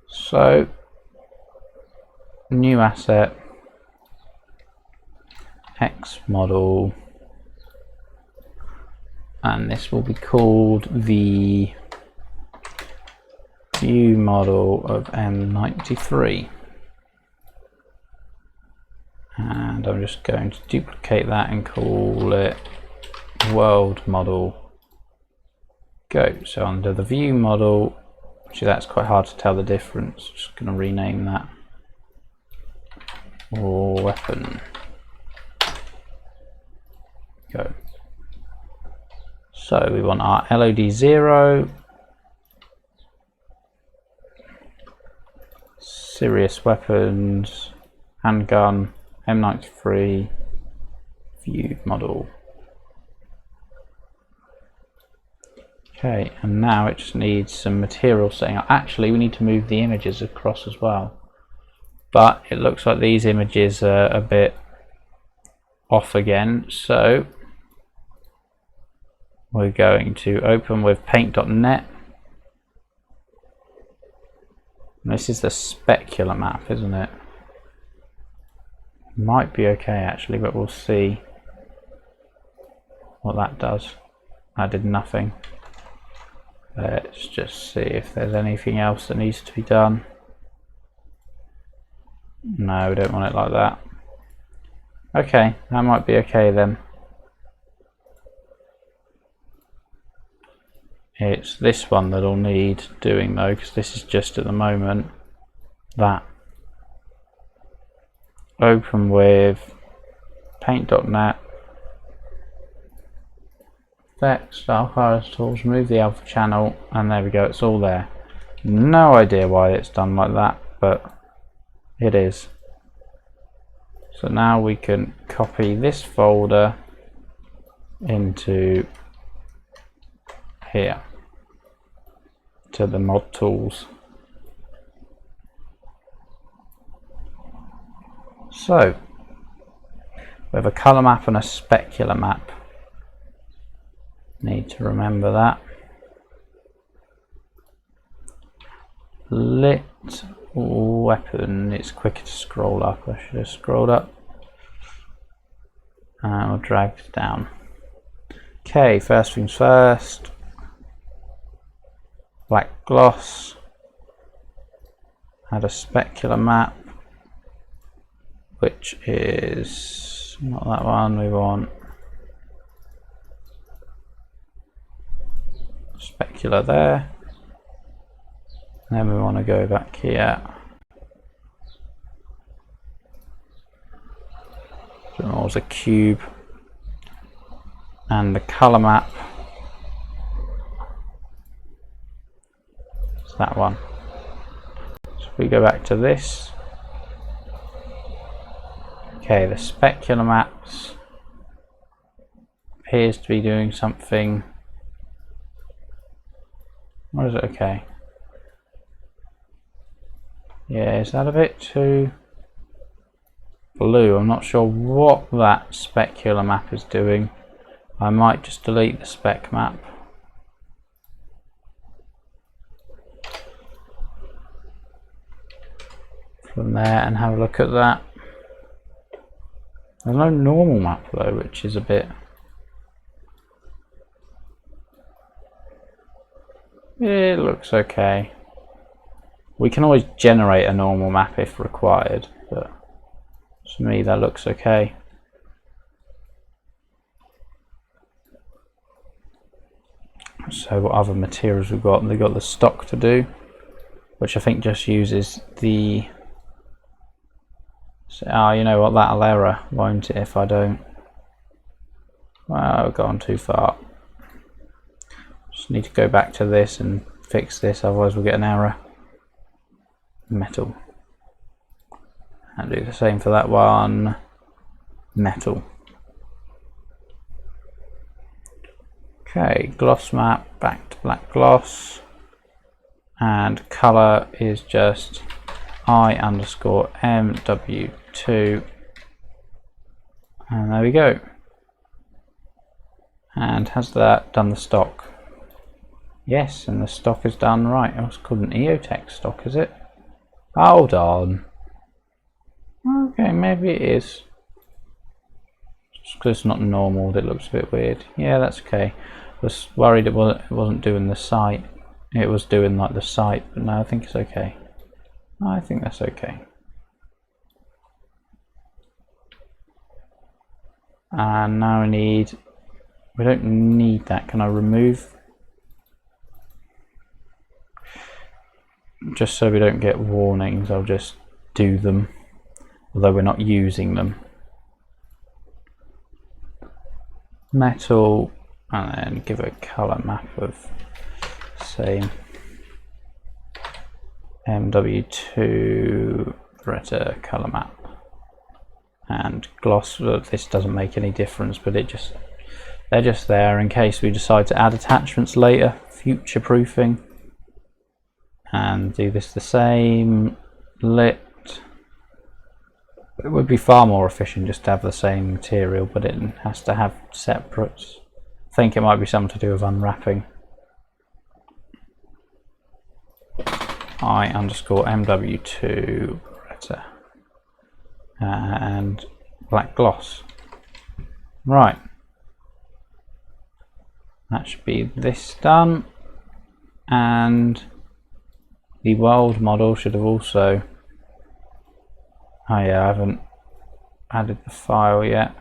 So, new asset, X model, and this will be called the view model of M93, and I'm just going to duplicate that and call it world model. Go. So under the view model, actually that's quite hard to tell the difference, just going to rename that, or weapon. Go. So we want our LOD0, Sirius weapons, handgun, M93, view model. Okay, and now it just needs some material setting up. Actually, we need to move the images across as well. But it looks like these images are a bit off again, so we're going to open with paint.net. This is the specular map, isn't it? Might be okay actually, but we'll see what that does. That did nothing. Let's just see if there's anything else that needs to be done. No, we don't want it like that. Okay, that might be okay then. It's this one that'll need doing though, because this is just at the moment that. Open with paint.net, effects, style colors, tools, remove the alpha channel, and there we go, it's all there. No idea why it's done like that, but it is. So now we can copy this folder into here to the mod tools So we have a colour map and a specular map. Need to remember that. Lit weapon, it's quicker to scroll up. I should have scrolled up. And we'll drag it down. Okay, first things first. Black gloss. Add a specular map, which is not that one. We want specular there. And then we want to go back here. So there's a cube. And the colour map. It's that one. So if we go back to this. Okay, the specular maps appears to be doing something. What is it? Okay. Yeah, is that a bit too blue? I'm not sure what that specular map is doing. I might just delete the spec map. From there and have a look at that. There's no normal map though, which is a bit. It looks okay. We can always generate a normal map if required, but to me that looks okay. So what other materials we've got? They've got the stock to do, which I think just uses the. Oh, you know what? That'll error, won't it? If I don't. Well, I've gone too far. Just need to go back to this and fix this, otherwise we'll get an error. Metal. And do the same for that one. Metal. Okay, gloss map, back to black gloss. And colour is just I_MW2. And there we go. And has that done the stock? Yes, and the stock is done right. Oh, it's called an EOTech stock, is it? Hold on. Okay, maybe it is. Just because it's not normal, it looks a bit weird. Yeah, that's okay. I was worried it wasn't doing the site. It was doing like the site, but no, I think it's okay. I think that's okay. And now we don't need that. Can I remove? Just so we don't get warnings, I'll just do them, although we're not using them. Metal, and then give a colour map of, say, MW2 Beretta colour map. And gloss, this doesn't make any difference, but they're just there in case we decide to add attachments later, future proofing. And do this the same. Lit. It would be far more efficient just to have the same material, but it has to have separates. I think it might be something to do with unwrapping. I_MW2 Beretta. And black gloss. Right. That should be this done. And the world model should have also. Oh yeah, I haven't added the file yet.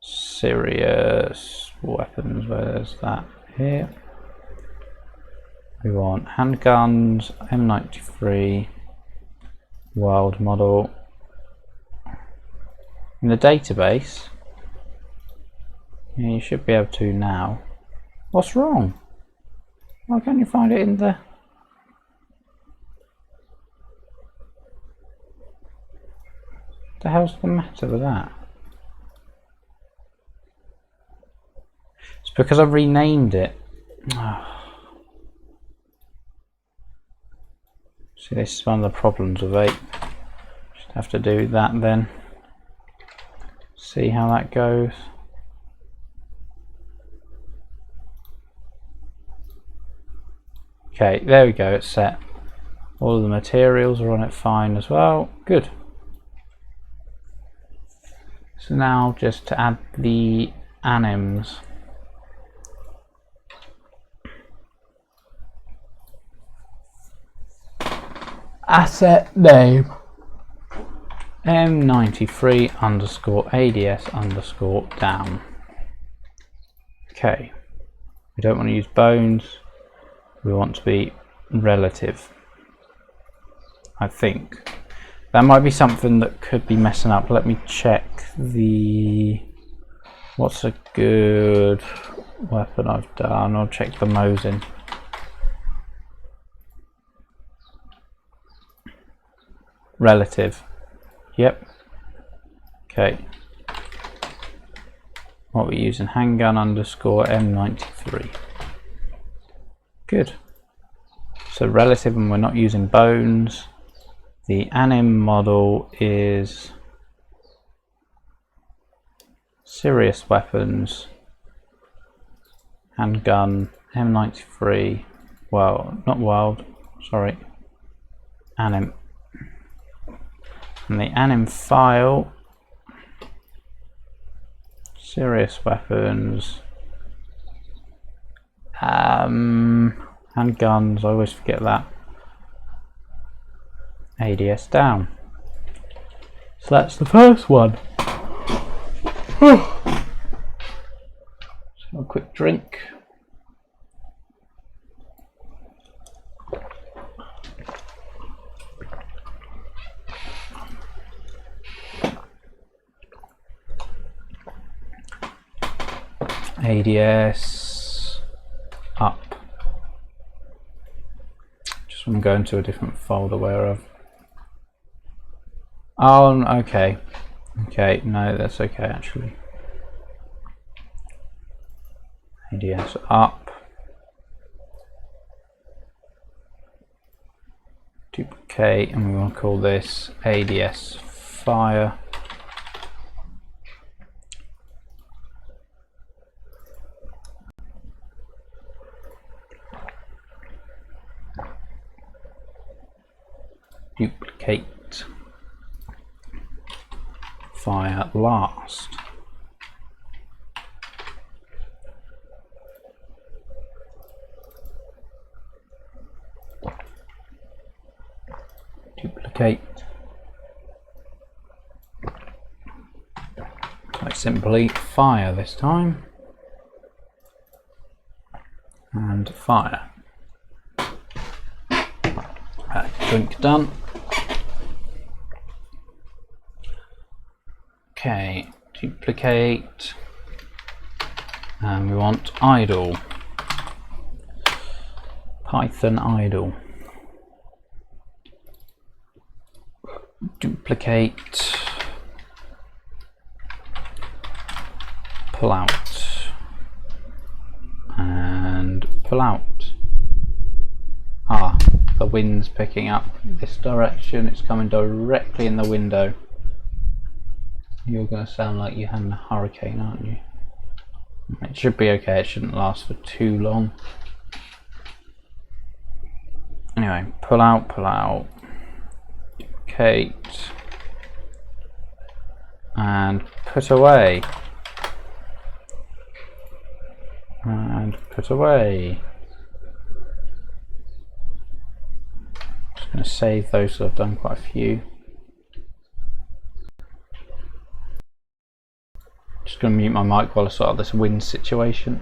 Sirius weapons, where's that? Here. We want handguns, M93 world model. In the database, yeah, you should be able to now. What's wrong? Why can't you find it in the... The hell's the matter with that? It's because I renamed it. Oh. See, this is one of the problems with 8. Just Have to do that then. See how that goes. Okay, there we go, it's set. All of the materials are on it fine as well. Good. So now just to add the anims. Asset name M93 underscore ADS underscore down. Okay, we don't want to use bones, we want to be relative. I think that might be something that could be messing up. Let me check what's a good weapon I've done. I'll check the Mosin. Relative. Yep. Okay. What we're using, handgun underscore M93. Good. So relative, and we're not using bones. The anim model is Sirius weapons, handgun, M93, well, not wild, sorry, anim. And the anim file, Sirius weapons, handguns, I always forget that, ADS down. So that's the first one. Just have a quick drink. ADS up. Just want to go into a different folder where I've. Oh, okay. Okay, no, that's okay actually. ADS up. Duplicate, and we want to call this ADS fire. Duplicate, fire last. Duplicate, quite simply fire this time, and fire. Drink done. Okay, duplicate, and we want idle, Python idle. Duplicate, pull out, and pull out. Ah, the wind's picking up this direction, it's coming directly in the window. You're going to sound like you're having a hurricane, aren't you? It should be okay, it shouldn't last for too long. Anyway, pull out, duplicate, and put away, and put away. Just going to save those, so I've done quite a few. Just going to mute my mic while I sort out this wind situation.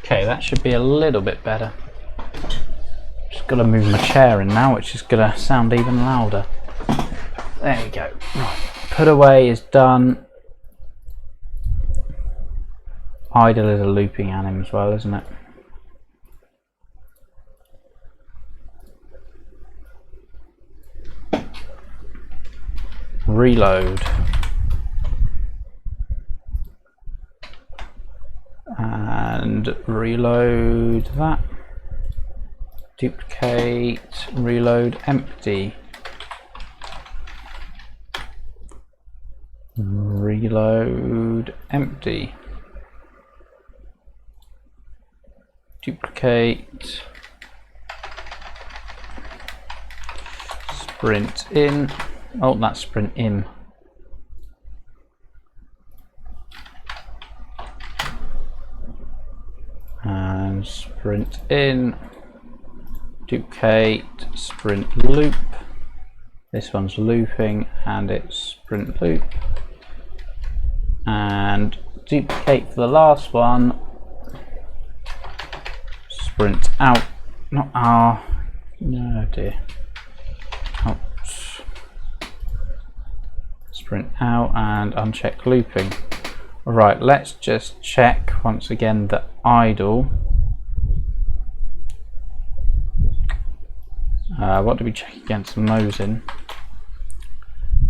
Okay, that should be a little bit better. Just got to move my chair in now, which is going to sound even louder. There you go. Right, put away is done. Idle is a looping anim as well, isn't it? reload. And reload that. Duplicate, reload, empty. Reload, empty. Duplicate. Sprint in. Oh, that's sprint in. And sprint in. Duplicate, sprint loop. This one's looping and it's sprint loop. And duplicate for the last one. Sprint out. Not R. No dear. Out. Sprint out and uncheck looping. Right, let's just check once again the idle. What do we check against Mosin?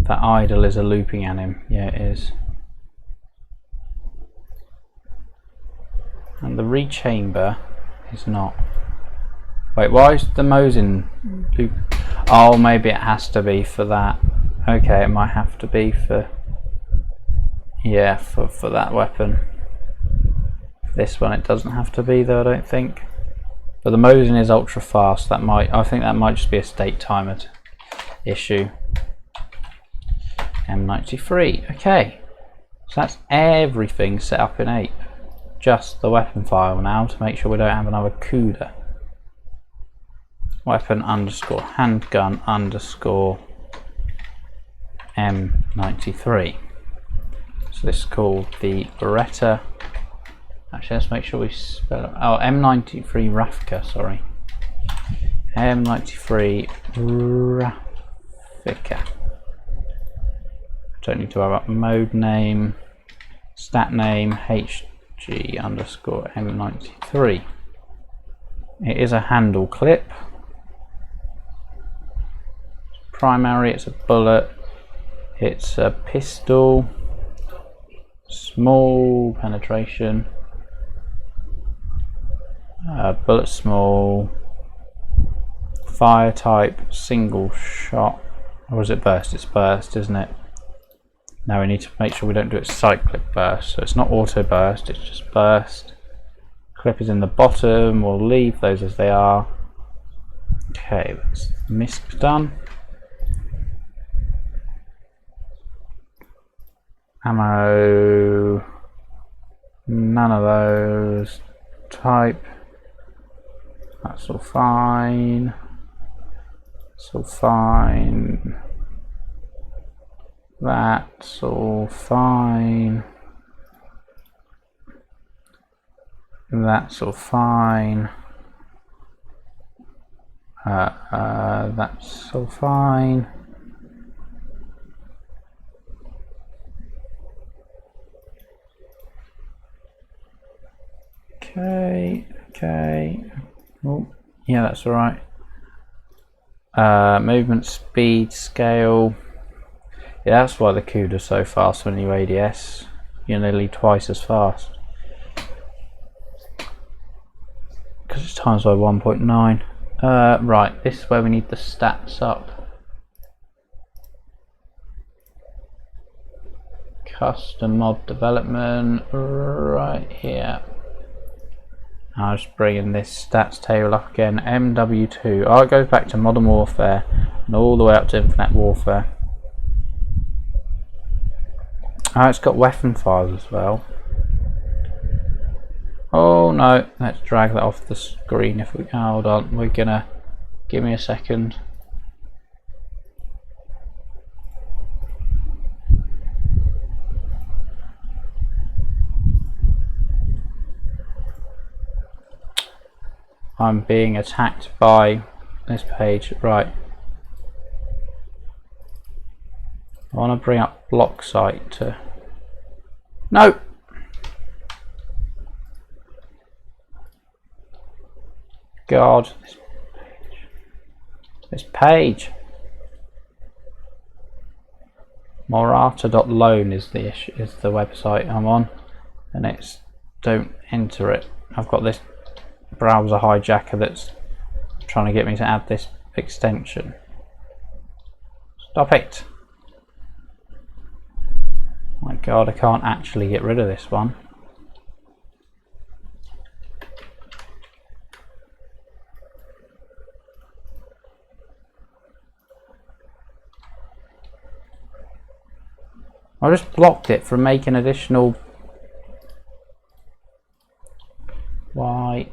That idle is a looping anim. Yeah, it is. And the rechamber is not. Wait, why is the Mosin loop? Oh, maybe it has to be for that. Okay, it might have to be for. Yeah, for that weapon. This one it doesn't have to be though, I don't think. But the Mosin is ultra fast. I think that might just be a state timer issue. M93. Okay, so that's everything set up in Ape. Just the weapon file now to make sure we don't have another CUDA. Weapon underscore handgun underscore M93. So this is called the Beretta. Actually, let's make sure we spell it. Oh, M93 Raffica, sorry. M93 Raffica. Don't need to worry about mode name, stat name, HG underscore M93. It is a handle clip. Primary, it's a bullet. It's a pistol. Small penetration. Bullet small. Fire type single shot. Or is it burst? It's burst, isn't it? Now we need to make sure we don't do it cyclic burst. So it's not auto burst, it's just burst. Clip is in the bottom. We'll leave those as they are. Okay, that's MISC done. Ammo. None of those. Type. That's all fine. That's all fine. That's all fine. That's all fine. That's all fine. Okay. Oh, yeah, that's all right. Movement speed scale. Yeah, that's why the CUDA's so fast when you ADS. You're nearly twice as fast. Because it's times by 1.9. Right, this is where we need the stats up. Custom mod development, right here. I'll just bring in this stats table up again. MW2. Oh, it goes back to Modern Warfare and all the way up to Infinite Warfare. Oh, it's got weapon files as well. Oh no, let's drag that off the screen if we can. Hold on, we're gonna. Give me a second. I'm being attacked by this page. Right. I want to bring up block site to. No! God. This page. Morata.loan is the website I'm on, and it's don't enter it. I've got this browser hijacker that's trying to get me to add this extension. Stop it! My god, I can't actually get rid of this one. I just blocked it from making additional. Why?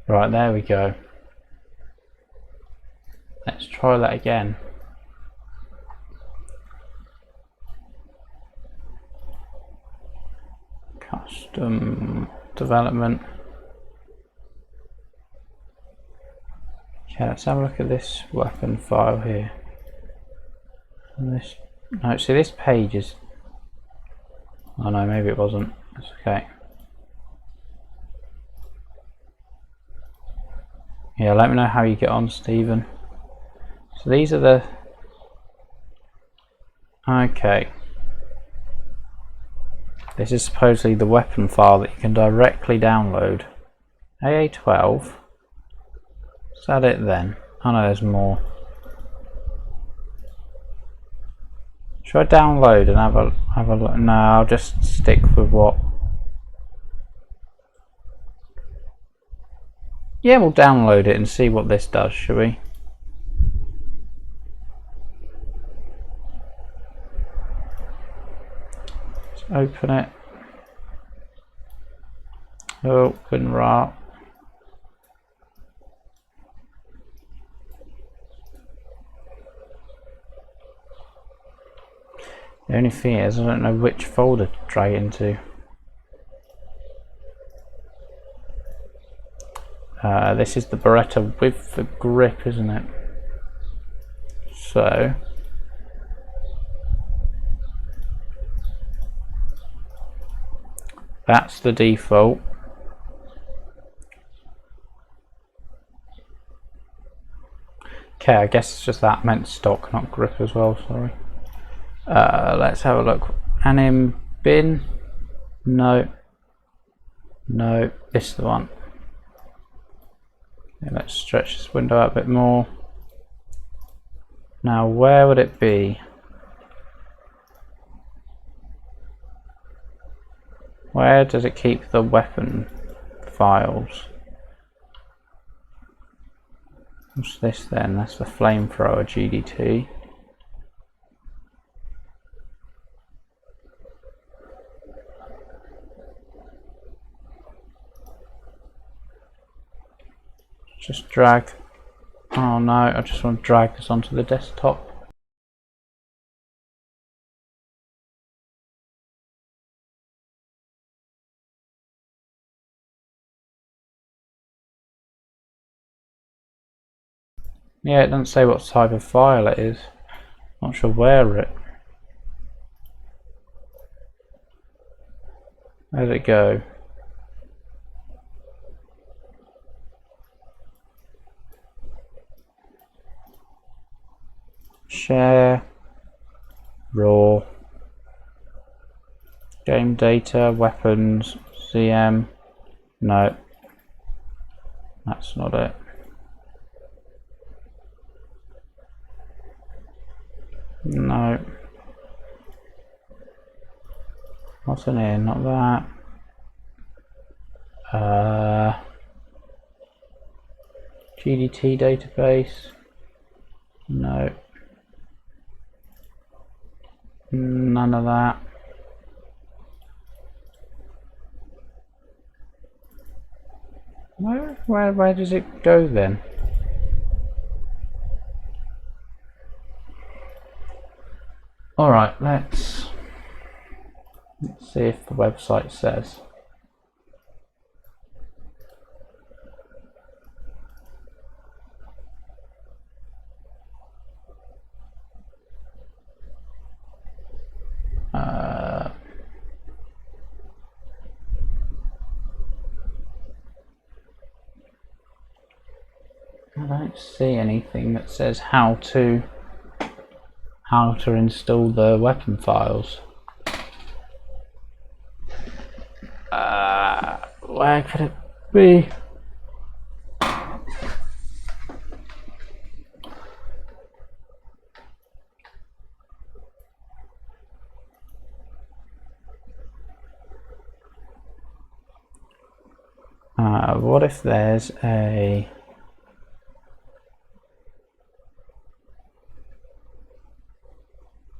Right, there we go. Let's try that again. Custom development. Okay, let's have a look at this weapon file here. And this, no, see this page is. Oh no, maybe it wasn't. That's okay. Yeah, let me know how you get on, Stephen. So these are the. Okay. This is supposedly the weapon file that you can directly download. AA12. Is that it then? Oh no, there's more. Should I download and have a look? No, I'll just stick with what. Yeah, we'll download it and see what this does, shall we? Let's open it. Open RAR. The only thing is, I don't know which folder to drag into. This is the Beretta with the grip, isn't it? So that's the default. Okay, I guess it's just that meant stock, not grip as well, sorry. Let's have a look. Anim bin. No. No, this is the one. Okay, let's stretch this window out a bit more. Now, where would it be? Where does it keep the weapon files? What's this then? That's the flamethrower GDT. Just drag. Oh no, I just want to drag this onto the desktop. Yeah, it doesn't say what type of file it is. Not sure where it. Where did it go? Share, raw, game data, weapons, CM. No, that's not it. No. What's in here? Not that. GDT database. No. None of that. Where does it go then? Alright, let's see if the website says. don't see anything that says how to install the weapon files. Where could it be? What if there's a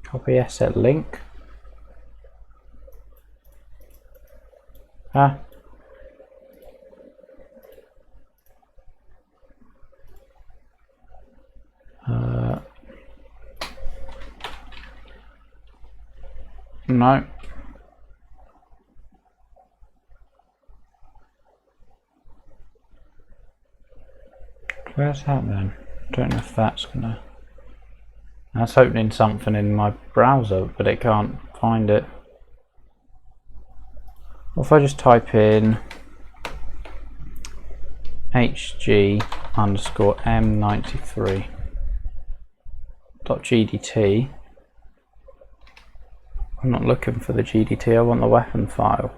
copy asset link? No. Where's that then? Don't know if that's gonna... That's opening something in my browser, but it can't find it. What if I just type in hg_m93.gdt. I'm not looking for the GDT, I want the weapon file.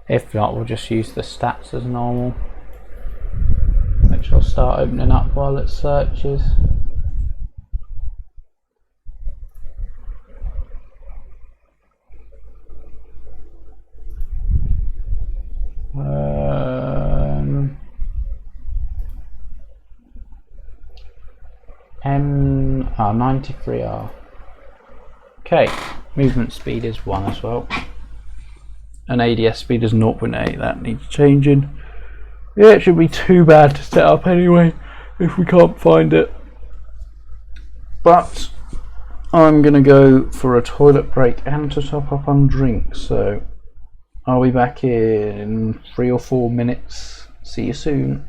If not, we'll just use the stats as normal, which will start opening up while it searches. M93R. Okay, movement speed is 1 as well. And ADS speed is 0.8, that needs changing. Yeah, it shouldn't be too bad to set up anyway, if we can't find it. But I'm gonna go for a toilet break and to top up on drinks, so I'll be back in 3 or 4 minutes. See you soon.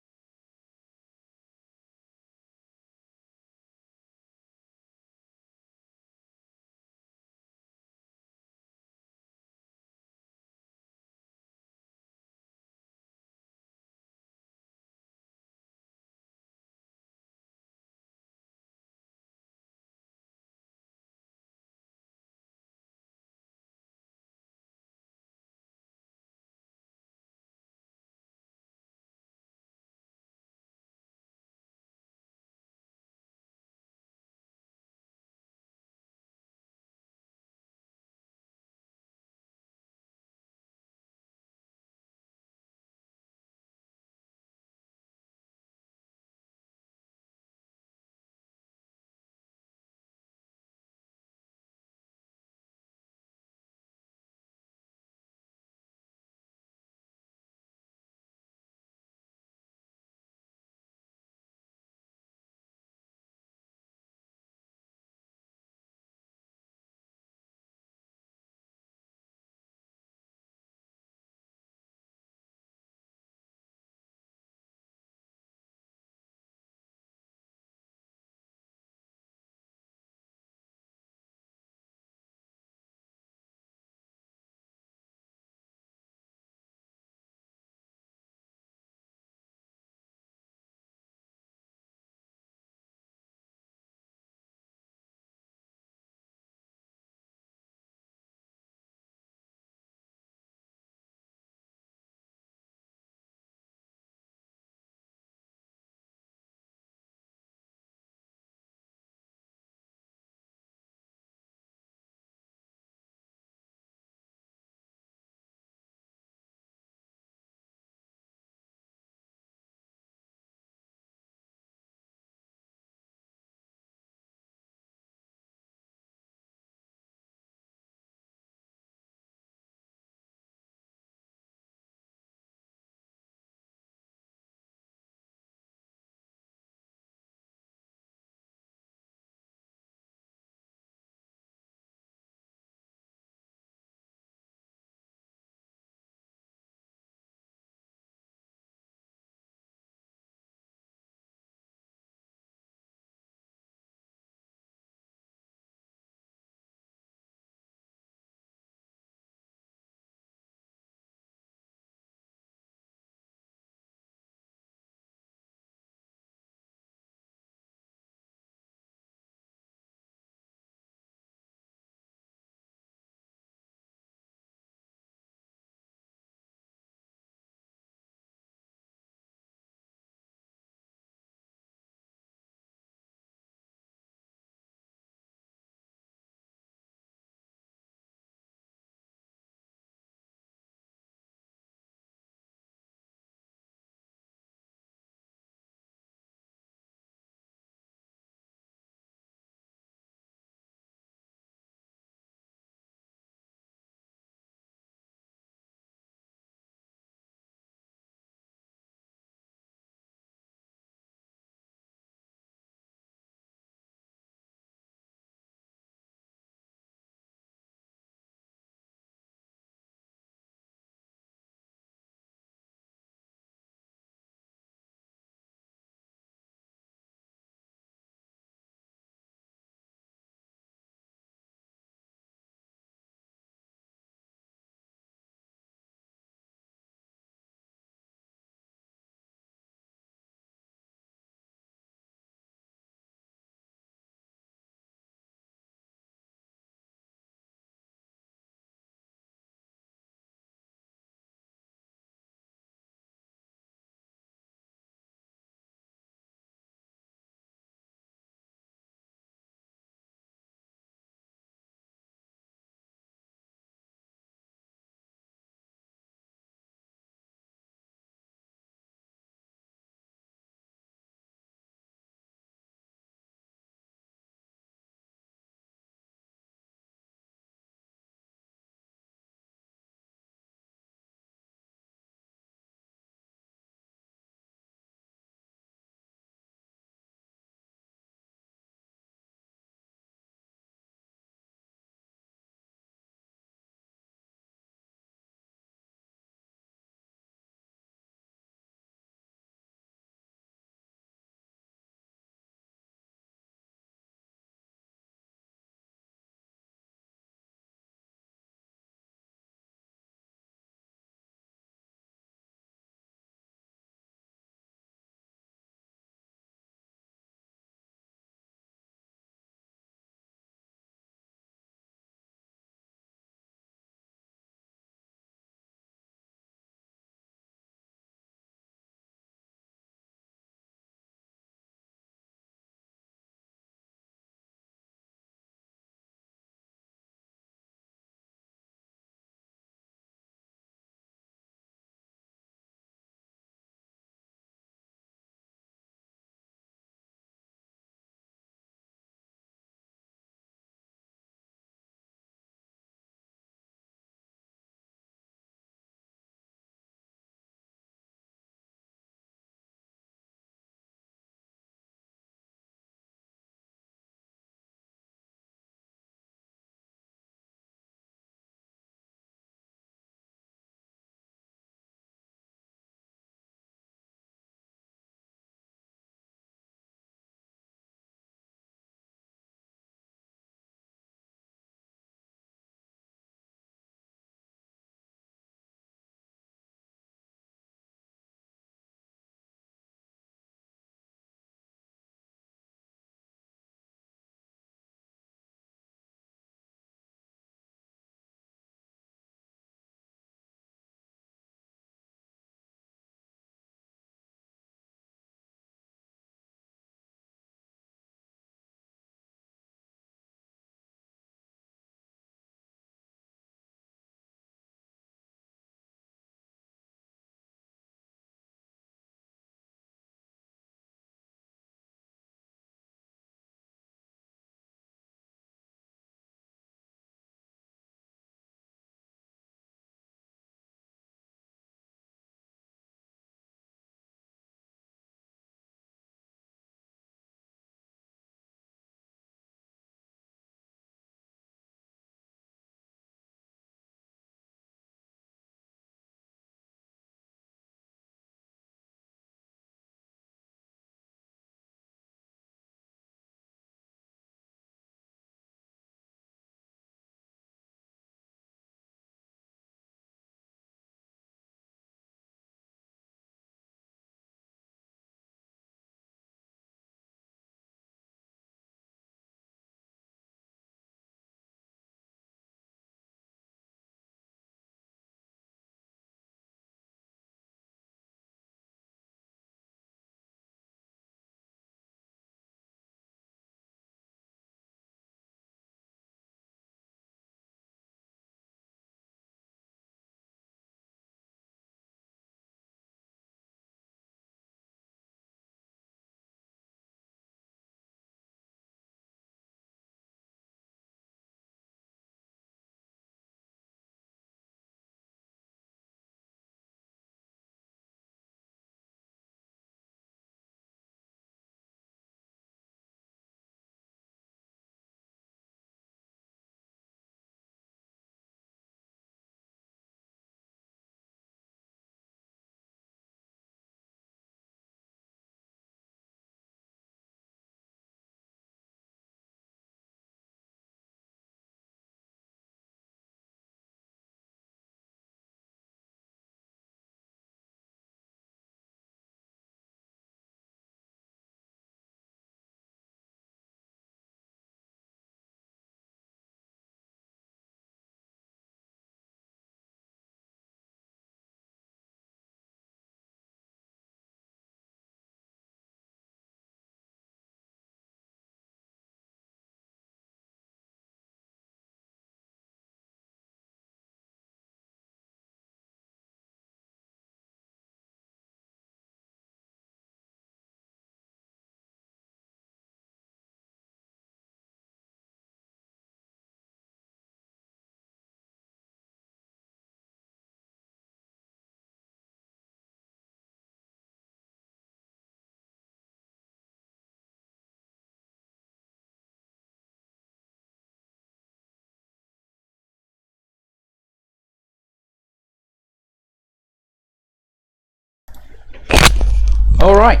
Alright.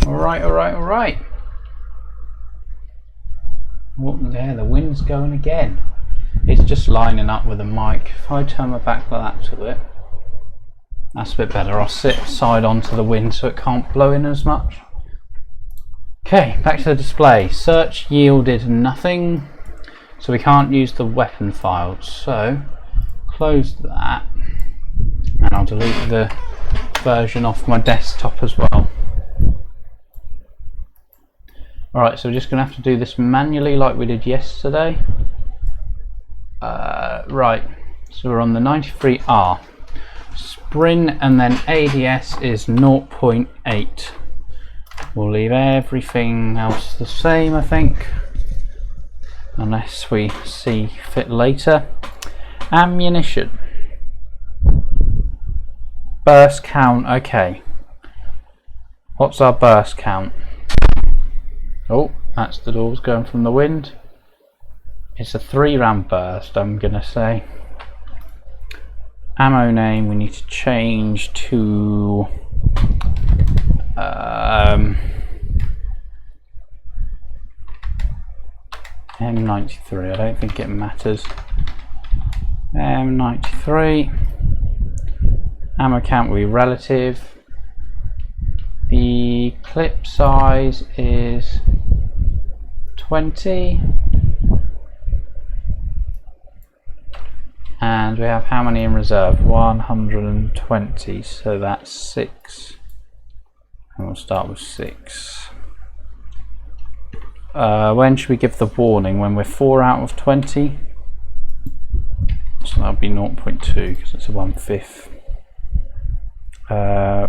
Alright. Oh, there, the wind's going again. It's just lining up with the mic. If I turn my back like that to it, that's a bit better. I'll sit side onto the wind so it can't blow in as much. Okay, back to the display. Search yielded nothing, so we can't use the weapon files. So close that, and I'll delete the version off my desktop as well. Alright, so we're just going to have to do this manually like we did yesterday. Right, so we're on the 93R. Sprint and then ADS is 0.8. We'll leave everything else the same, I think, unless we see fit later. Ammunition. Burst count, okay. What's our burst count? Oh, that's the doors going from the wind. It's a 3-round burst, I'm gonna say. Ammo name we need to change to M93. I don't think it matters. M93. Ammo count will be relative. The clip size is 20. And we have how many in reserve? 120, so that's 6. And we'll start with 6. When should we give the warning? When we're 4 out of 20? So that'll be 0.2 because it's a 1/5.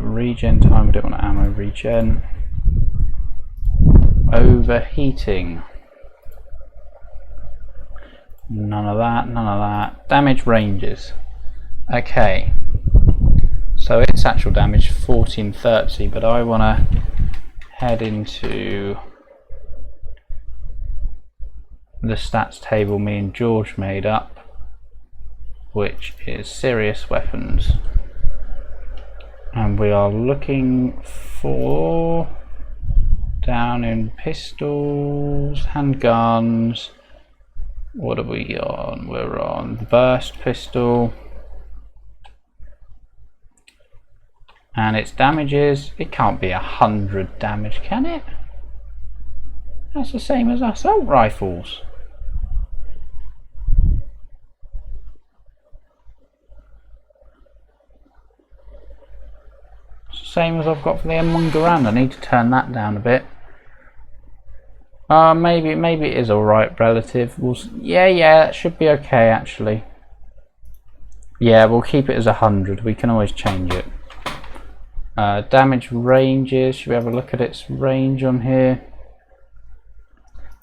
Regen time, we don't want ammo regen. Overheating. None of that, none of that. Damage ranges. Okay. So its actual damage 1430, but I want to head into the stats table me and George made up, which is Sirius weapons. And we are looking for down in pistols, handguns. What are we on? We're on the burst pistol. And its damages, it can't be 100 damage, can it? That's the same as assault rifles. It's the same as I've got for the M1 Garand. I need to turn that down a bit. Maybe it is alright relative. Yeah, that should be okay actually. Yeah, we'll keep it as 100. We can always change it. Damage ranges. Should we have a look at its range on here?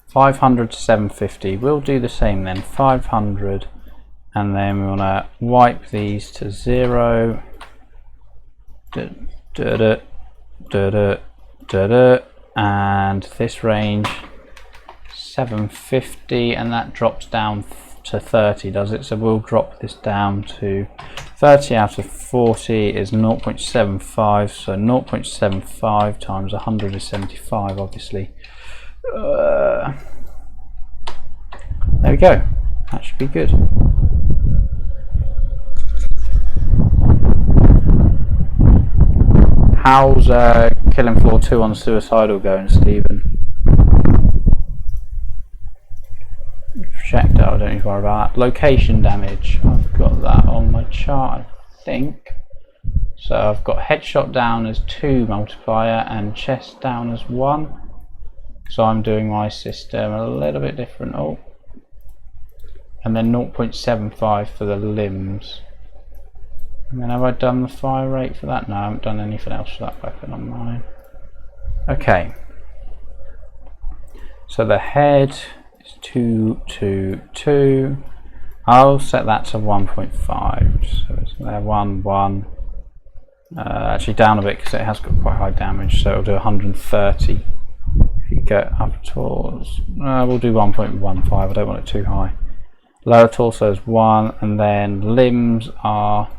500 to 750. We'll do the same then. 500, and then we want to wipe these to 0. And this range 750, and that drops down to 30, does it? So we'll drop this down to 30 out of 40 is 0.75, so 0.75 times 100 is 75, obviously. There we go. That should be good. How's Killing Floor 2 on Suicidal going, Stephen? Checked out, I don't need to worry about that. Location damage, I've got that on my chart, I think. So I've got headshot down as 2 multiplier and chest down as 1. So I'm doing my system a little bit different. Oh, and then 0.75 for the limbs. And then have I done the fire rate for that? No, I haven't done anything else for that weapon on mine. Okay. So the head is 222. I'll set that to 1.5. So it's there 1. Actually down a bit because it has got quite high damage, so it'll do 130. If you get up towards, we'll do 1.15. I don't want it too high. Lower torso is 1, and then limbs are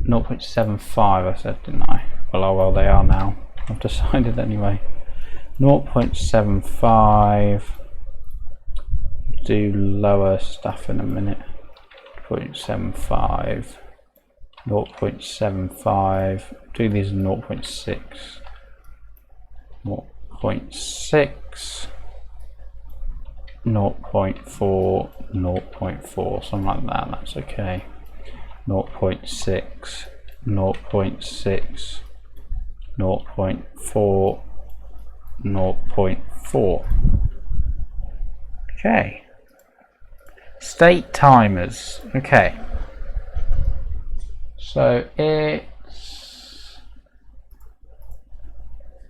0.75 I said, didn't I? Well, oh well, they are now. I've decided anyway. 0.75. Do lower stuff in a minute. 0.75. 0.75. Do these 0.6. 0.6. 0.4. 0.4. Something like that. That's okay. 0.6. 0.6. 0.4. 0.4. Okay. State timers. Okay. So it's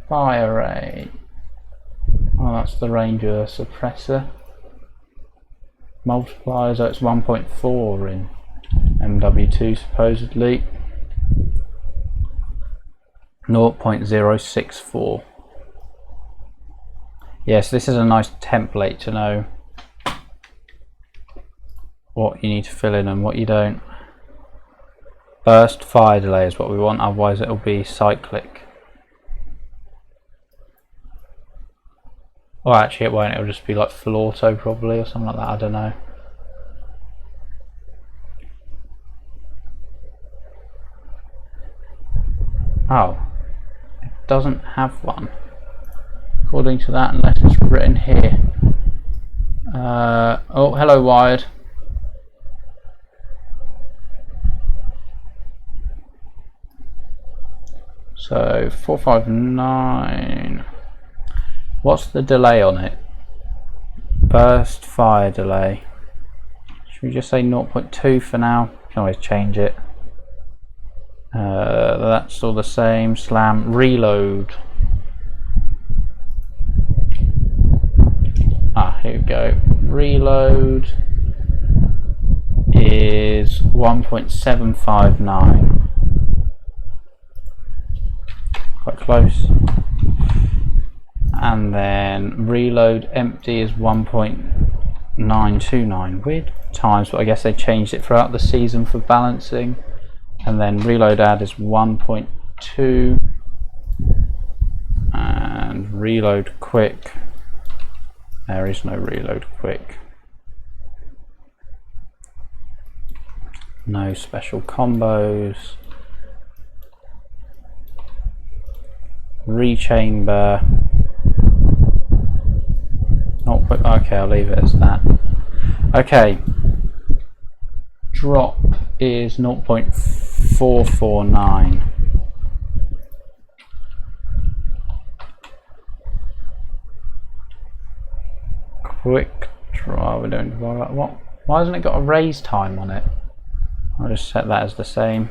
fire rate. Oh, that's the Ranger suppressor. Multipliers, so it's 1.4 in MW2 supposedly. 0.064. Yes, this is a nice template to know what you need to fill in and what you don't. Burst fire delay is what we want, otherwise it'll be cyclic. Or actually it won't, it'll just be like full auto probably or something like that, I don't know. Oh, it doesn't have one according to that unless it's written here. Oh, hello Wired. So 459. What's the delay on it? Burst fire delay. Should we just say 0.2 for now? You can always change it. That's all the same. Slam reload. Ah, here we go. Reload is 1.759. Quite close. And then reload empty is 1.929. Weird times, but I guess they changed it throughout the season for balancing. And then reload add is 1.2. And reload quick. There is no reload quick. No special combos. Rechamber. Not quick. Okay, I'll leave it as that. Okay. Drop is 0.449. Quick draw. We don't worry about what. Why hasn't it got a raise time on it? I'll just set that as the same.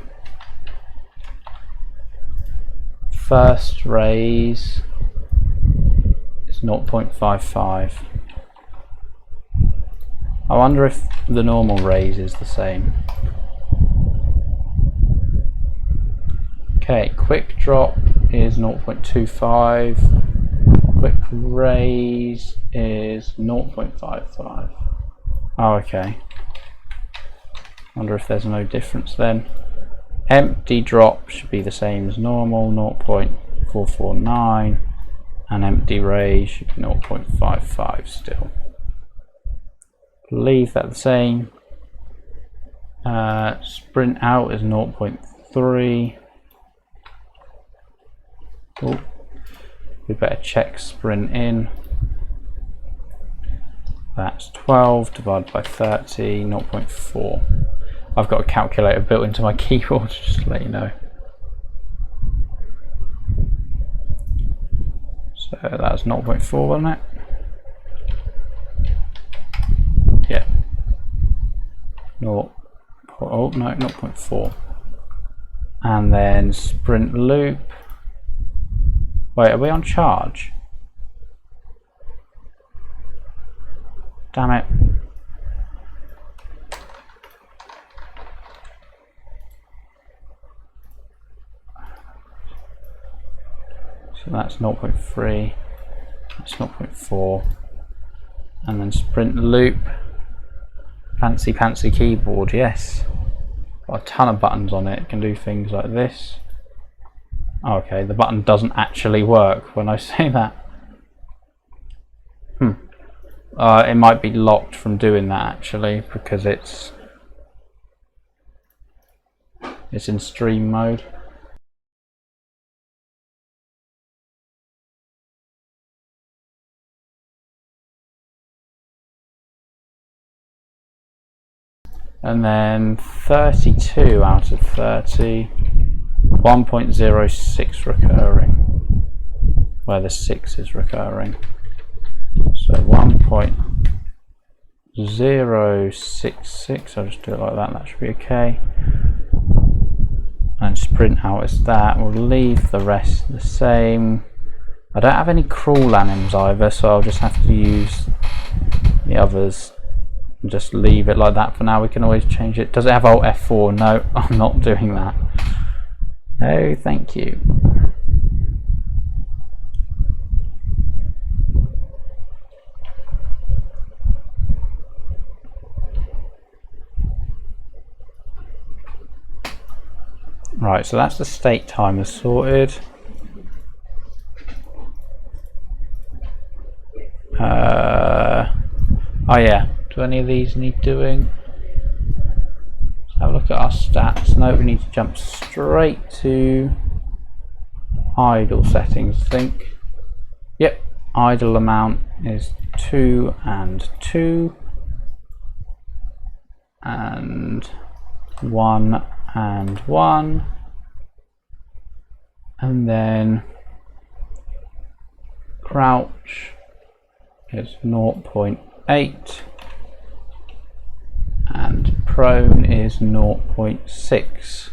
First raise is 0.55. I wonder if the normal raise is the same. Okay, quick drop is 0.25. Quick raise is 0.55. Oh, okay. Wonder if there's no difference then. Empty drop should be the same as normal, 0.449, and empty raise should be 0.55 still. Leave that the same. Sprint out is 0.3. Oh, we better check sprint in. That's 12 divided by 30, 0.4. I've got a calculator built into my keyboard, just to let you know. So that's 0.4, wasn't it? Yeah. Oh no, 0.4. And then sprint loop. Wait, are we on charge? Damn it. So that's 0.3, that's 0.4, and then sprint loop. Fancy keyboard, yes. got a ton of buttons on it. It can do things like this. Okay, the button doesn't actually work when I say that. It might be locked from doing that actually, because it's in stream mode. And then 32 out of 30, 1.06 recurring, where the 6 is recurring. So 1.066, I'll just do it like that, that should be okay. And sprint out as that, we'll leave the rest the same. I don't have any crawl anims either, so I'll just have to use the others. Just leave it like that for now. We can always change it. Does it have Alt F4? No, I'm not doing that. Oh, thank you. Right, so that's the state timer sorted. Oh yeah. Do any of these need doing? Let's have a look at our stats. No, we need to jump straight to idle settings, I think. Yep, idle amount is 2 and 2 and 1 and 1, and then crouch is 0.8 and prone is 0.6.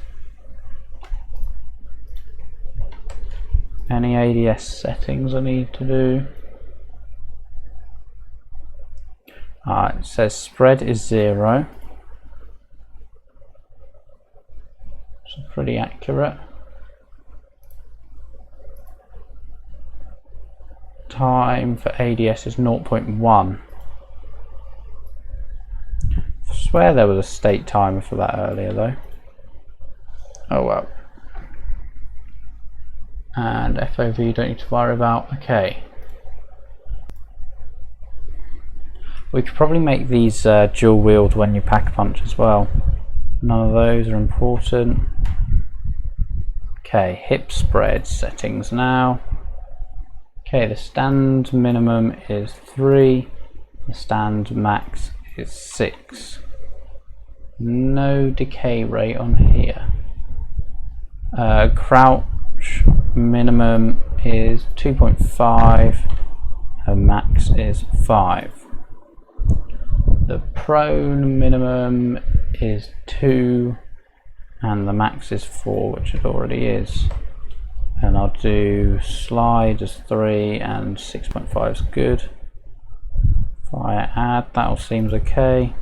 Any ADS settings I need to do? It says spread is 0. So pretty accurate. Time for ADS is 0.1. I swear there was a state timer for that earlier though. Oh well. And FOV you don't need to worry about. Okay. We could probably make these dual wheeled when you pack a punch as well. None of those are important. Okay, hip spread settings now. Okay, the stand minimum is 3, the stand max is 6. No decay rate on here. Crouch minimum is 2.5 and max is 5. The prone minimum is 2 and the max is 4, which it already is. And I'll do slide as 3 and 6.5 is good. Fire add, that all seems okay.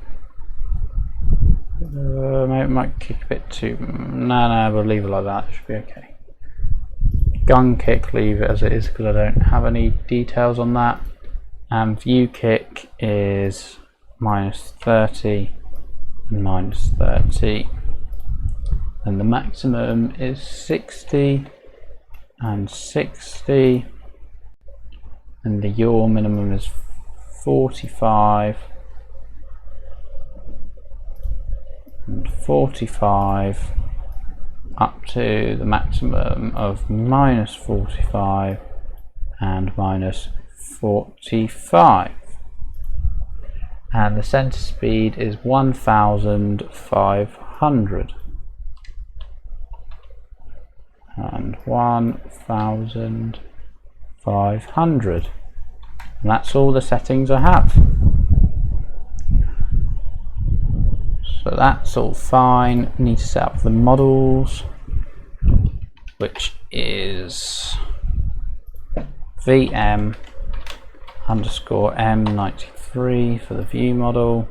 Maybe it might kick a bit too. No, we'll leave it like that, it should be okay. Gun kick, leave it as it is because I don't have any details on that. And view kick is -30 and -30. And the maximum is 60 and 60. And the yaw minimum is 45 and 45 up to the maximum of -45 and -45. And the center speed is 1500 and 1500, and that's all the settings I have. So that's all fine. Need to set up the models, which is VM_M93 for the view model,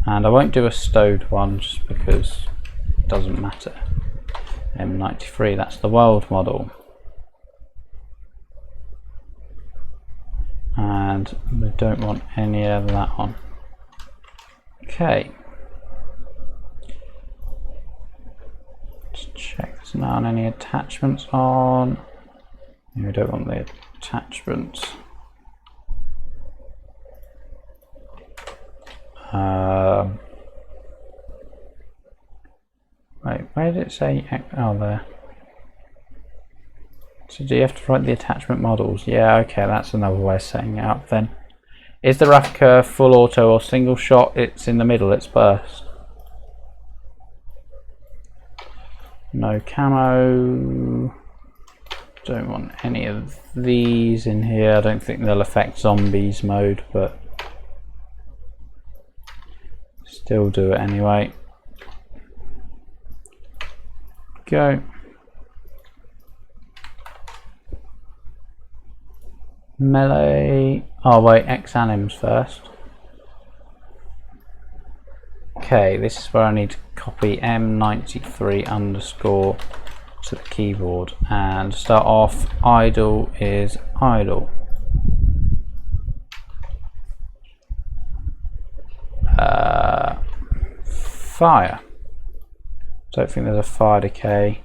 and I won't do a stowed one just because it doesn't matter. M93, that's the world model, and we don't want any of that on. Okay, none. Any attachments on? We don't want the attachments. Wait, where did it say? Oh, there. So do you have to write the attachment models? Yeah, okay, that's another way of setting it up then. Is the Raffica full auto or single shot? It's in the middle, it's burst. No camo. Don't want any of these in here. I don't think they'll affect zombies mode, but still do it anyway. Go. Melee. Oh wait, X anims first. Okay, this is where I need to copy M93 underscore to the keyboard, and start off idle is idle. Fire. Don't think there's a fire decay.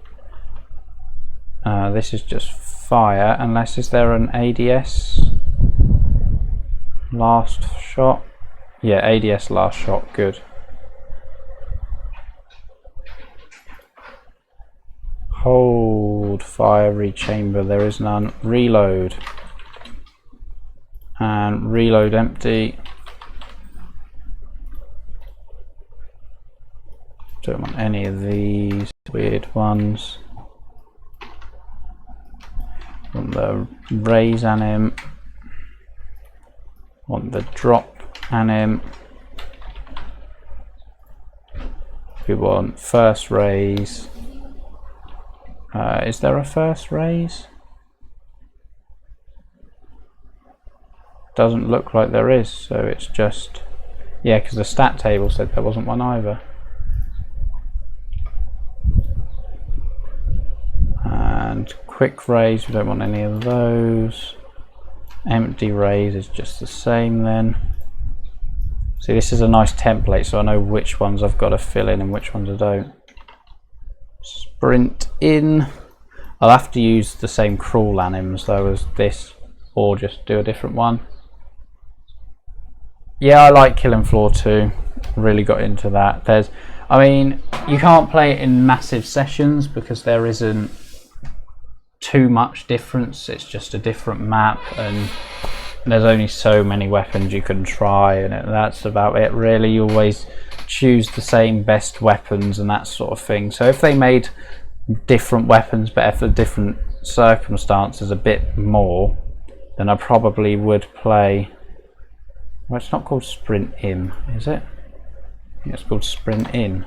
This is just fire, unless is there an ADS last shot? Yeah, ADS last shot, good. Hold fiery chamber, there is none. Reload and reload empty. Don't want any of these weird ones. Want the raise anim. Want the drop anim. We want first raise. Is there a first raise? Doesn't look like there is, so it's just, yeah, because the stat table said there wasn't one either. And quick raise, we don't want any of those. Empty raise is just the same then. See, this is a nice template, so I know which ones I've got to fill in and which ones I don't. Sprint in. I'll have to use the same crawl anims though as this, or just do a different one. Yeah, I like Killing Floor 2. Really got into that. I mean, you can't play it in massive sessions because there isn't too much difference. It's just a different map, and there's only so many weapons you can try, and that's about it really. You always choose the same best weapons and that sort of thing. So if they made different weapons better for different circumstances a bit more, then I probably would play. Well, it's not called Sprint In, is it? I think it's called Sprint In.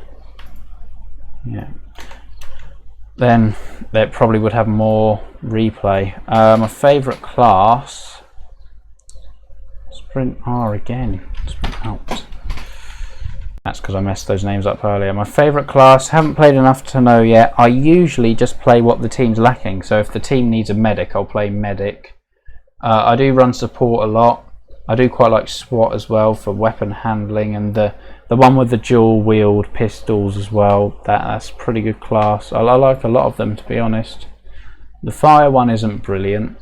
Yeah. Then they probably would have more replay. My favourite class, Sprint R again. Sprint out. That's because I messed those names up earlier. My favourite class, haven't played enough to know yet. I usually just play what the team's lacking. So if the team needs a medic, I'll play medic. I do run support a lot. I do quite like SWAT as well for weapon handling, and the one with the dual wield pistols as well. That's pretty good class. I like a lot of them, to be honest. The fire one isn't brilliant.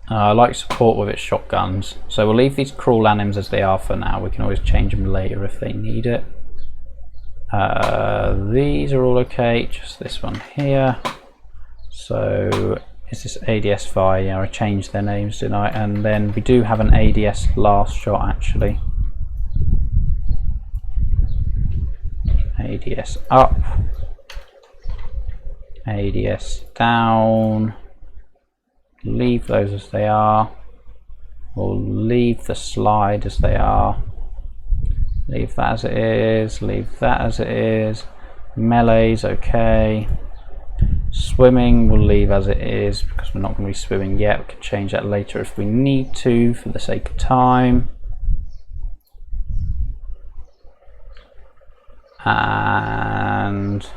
I like support with its shotguns. So we'll leave these crawl anims as they are for now. We can always change them later if they need it. These are all okay, just this one here. So is this ADS fire? Yeah, I changed their names, didn't I? And then we do have an ADS last shot actually. ADS up, ADS down. Leave those as they are. We'll leave the slide as they are. Leave that as it is. Leave that as it is. Melee's okay. Swimming we'll leave as it is because we're not going to be swimming yet. We can change that later if we need to for the sake of time. And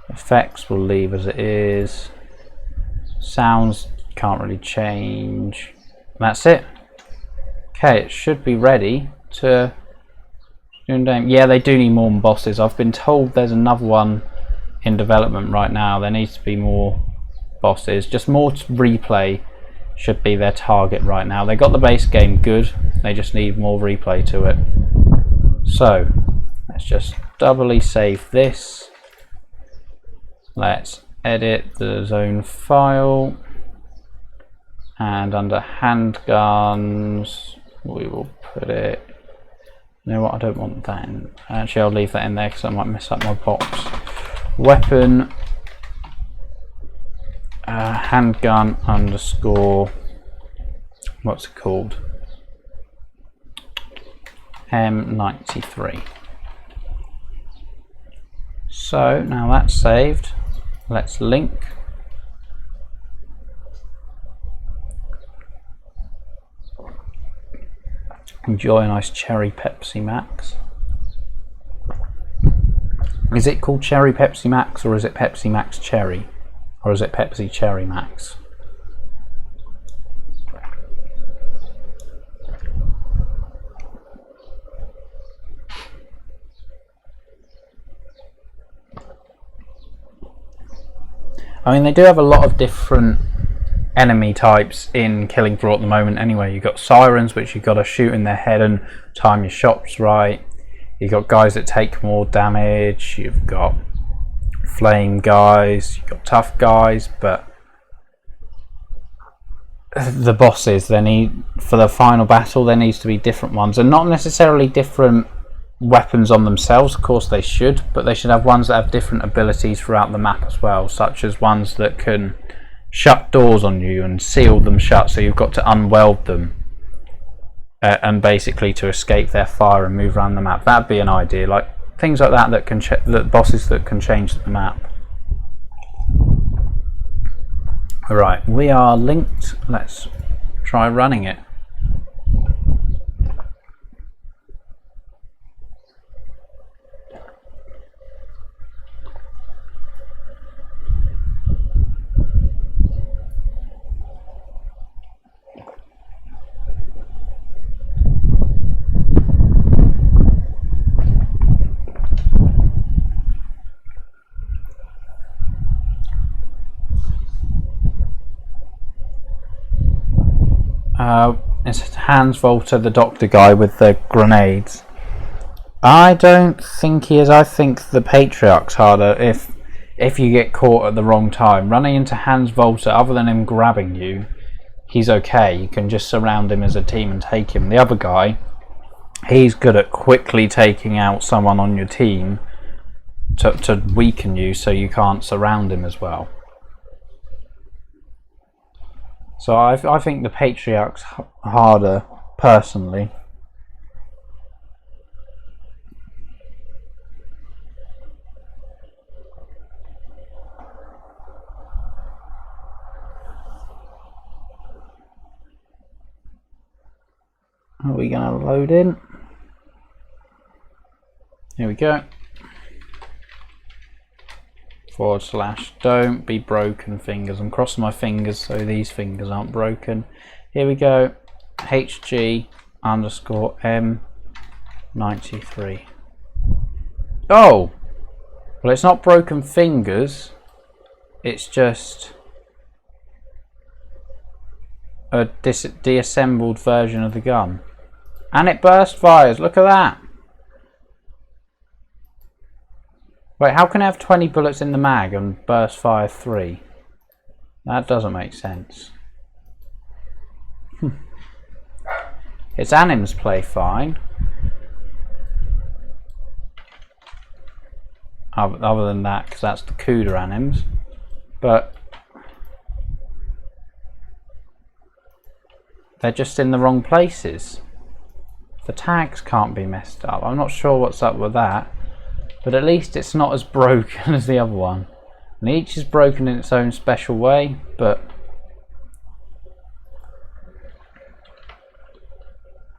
effects we'll leave as it is. Sounds can't really change. That's it. Okay, it should be ready to. Yeah, they do need more bosses. I've been told there's another one in development right now. There needs to be more bosses, just more replay should be their target right now. They got the base game good, they just need more replay to it. So let's just doubly save this. Let's edit the zone file, and under handguns we will put it, you know what, I don't want that in. Actually, I'll leave that in there because I might mess up my box. Weapon handgun underscore, what's it called, M93. So now that's saved, let's link. Enjoy a nice cherry Pepsi Max. Is it called cherry Pepsi Max, or is it Pepsi Max Cherry, or is it Pepsi Cherry Max? I mean, they do have a lot of different enemy types in Killing Floor at the moment anyway. You've got sirens, which you've got to shoot in their head and time your shots right. You've got guys that take more damage, you've got flame guys, you've got tough guys, but the bosses, they need, for the final battle, there needs to be different ones, and not necessarily different weapons on themselves. Of course they should, but they should have ones that have different abilities throughout the map as well, such as ones that can shut doors on you and seal them shut, so you've got to unweld them and basically to escape their fire and move around the map. That'd be an idea, like things like that, that can that bosses that can change the map. Right, we are linked. Let's try running it. It's Hans Volter, the doctor guy with the grenades. I don't think he is. I think the Patriarch's harder if you get caught at the wrong time. Running into Hans Volter, other than him grabbing you, he's okay. You can just surround him as a team and take him. The other guy, he's good at quickly taking out someone on your team to weaken you so you can't surround him as well. So I think the Patriarch's harder, personally. Are we going to load in? Here we go. / don't be broken fingers. I'm crossing my fingers so these fingers aren't broken. Here we go. HG underscore M93. Oh! Well, it's not broken fingers. It's just a deassembled version of the gun. And it burst fires. Look at that. Wait, how can I have 20 bullets in the mag and burst fire 3? That doesn't make sense. Its anims play fine. Other than that, because that's the CUDA anims. But they're just in the wrong places. The tags can't be messed up. I'm not sure what's up with that. But at least it's not as broken as the other one. And each is broken in its own special way, but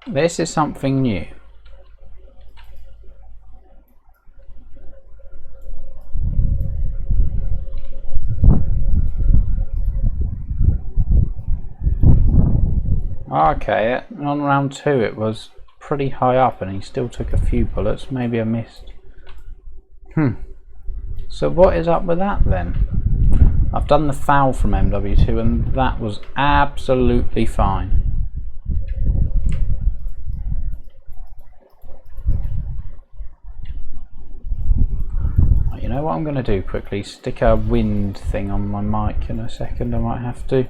this is something new. Okay, on round 2 it was pretty high up and he still took a few bullets. Maybe I missed. So what is up with that then? I've done the foul from MW2 and that was absolutely fine. You know what I'm going to do quickly? Stick a wind thing on my mic in a second, I might have to.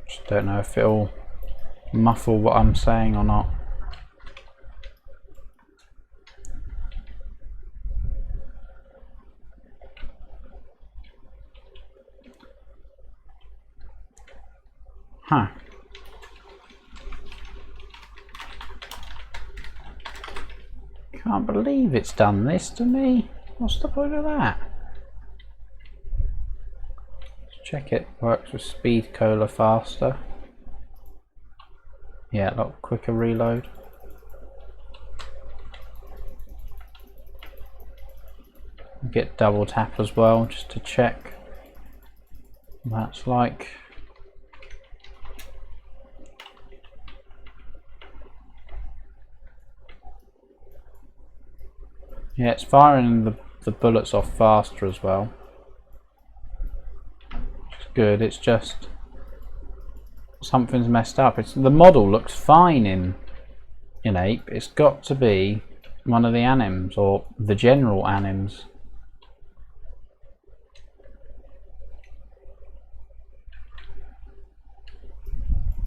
Just don't know if it'll muffle what I'm saying or not. Huh. Can't believe it's done this to me. What's the point of that? Let's check it works with speed cola faster. Yeah, a lot quicker reload. Get double tap as well just to check. That's like. Yeah, it's firing the bullets off faster as well. It's good, it's just something's messed up. The model looks fine in Ape. It's got to be one of the anims or the general anims.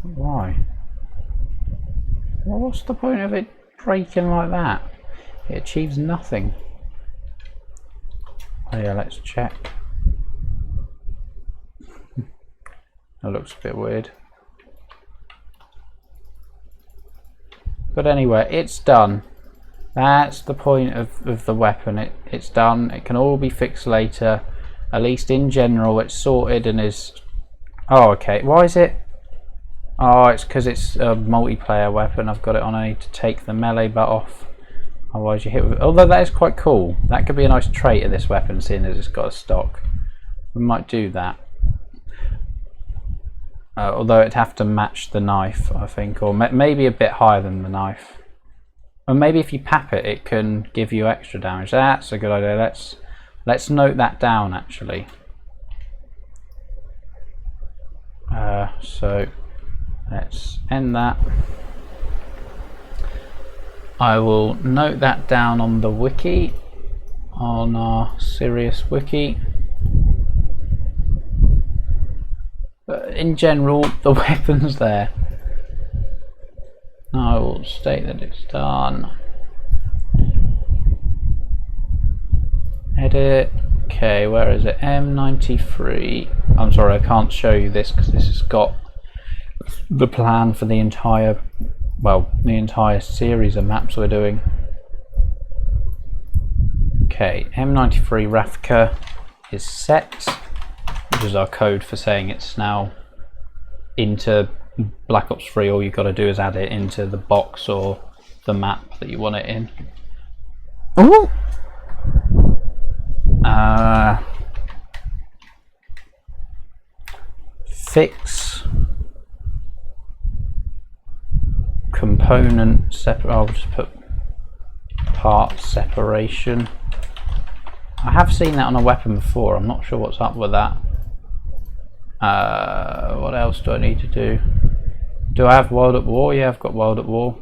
Why? Well, what's the point of it breaking like that? It achieves nothing. Oh yeah, let's check. That looks a bit weird. But anyway, it's done. That's the point of the weapon. It's done. It can all be fixed later. At least in general, it's sorted and is... Oh, okay. Why is it... Oh, it's because it's a multiplayer weapon. I've got it on. I need to take the melee butt off. Otherwise you hit with... Although that is quite cool. That could be a nice trait of this weapon, seeing as it's got a stock. We might do that. Although it'd have to match the knife, I think. Or maybe a bit higher than the knife. Or maybe if you pap it, it can give you extra damage. That's a good idea. Let's note that down, actually. So let's end that. I will note that down on the wiki, on our Sirius wiki. But in general, the weapon's there. I will state that it's done. Edit. Okay, where is it? M93. I'm sorry, I can't show you this because this has got the plan for the entire, well, the entire series of maps we're doing. Okay, M93 Raffica is set, which is our code for saying it's now into Black Ops 3. All you've got to do is add it into the box or the map that you want it in. Ooh. Fix component separate. I'll just put part separation. I have seen that on a weapon before. I'm not sure what's up with that. What else do I need to do? Do I have World at War? Yeah, I've got World at War.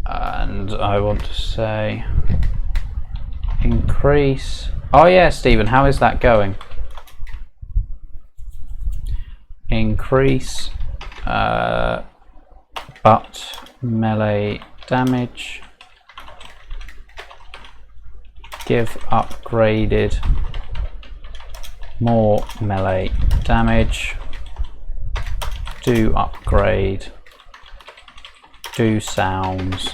And I want to say increase. Oh yeah, Stephen, how is that going? Increase butt melee damage. Give upgraded more melee damage. Do upgrade. Do sounds.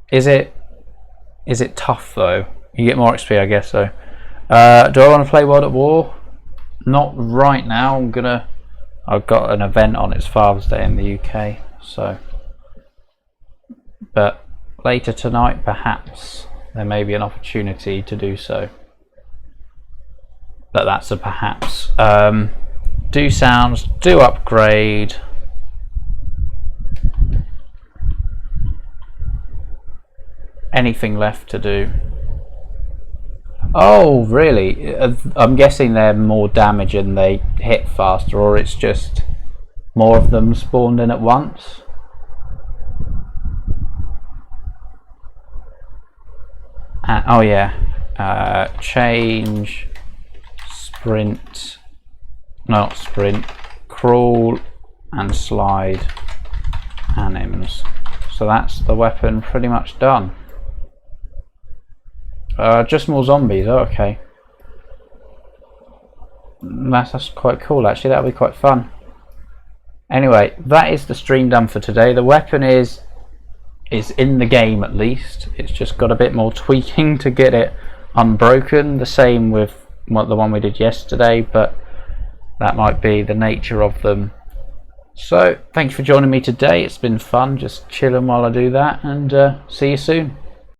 Is it tough though? You get more XP, I guess so. Do I want to play World at War? Not right now. I've got an event on. It's Father's Day in the UK, so. But later tonight, perhaps there may be an opportunity to do so. but that's a perhaps. Do sounds, do upgrade. Anything left to do? Oh, really? I'm guessing they're more damage and they hit faster, or it's just more of them spawned in at once. Oh yeah, change sprint, not sprint, crawl and slide anims. So that's the weapon pretty much done. Just more zombies. Oh, okay. That's quite cool actually. That'll be quite fun. Anyway, that is the stream done for today. The weapon is in the game at least. It's just got a bit more tweaking to get it unbroken. The same with the one we did yesterday, but that might be the nature of them. So thank you for joining me today. It's been fun just chilling while I do that, and see you soon.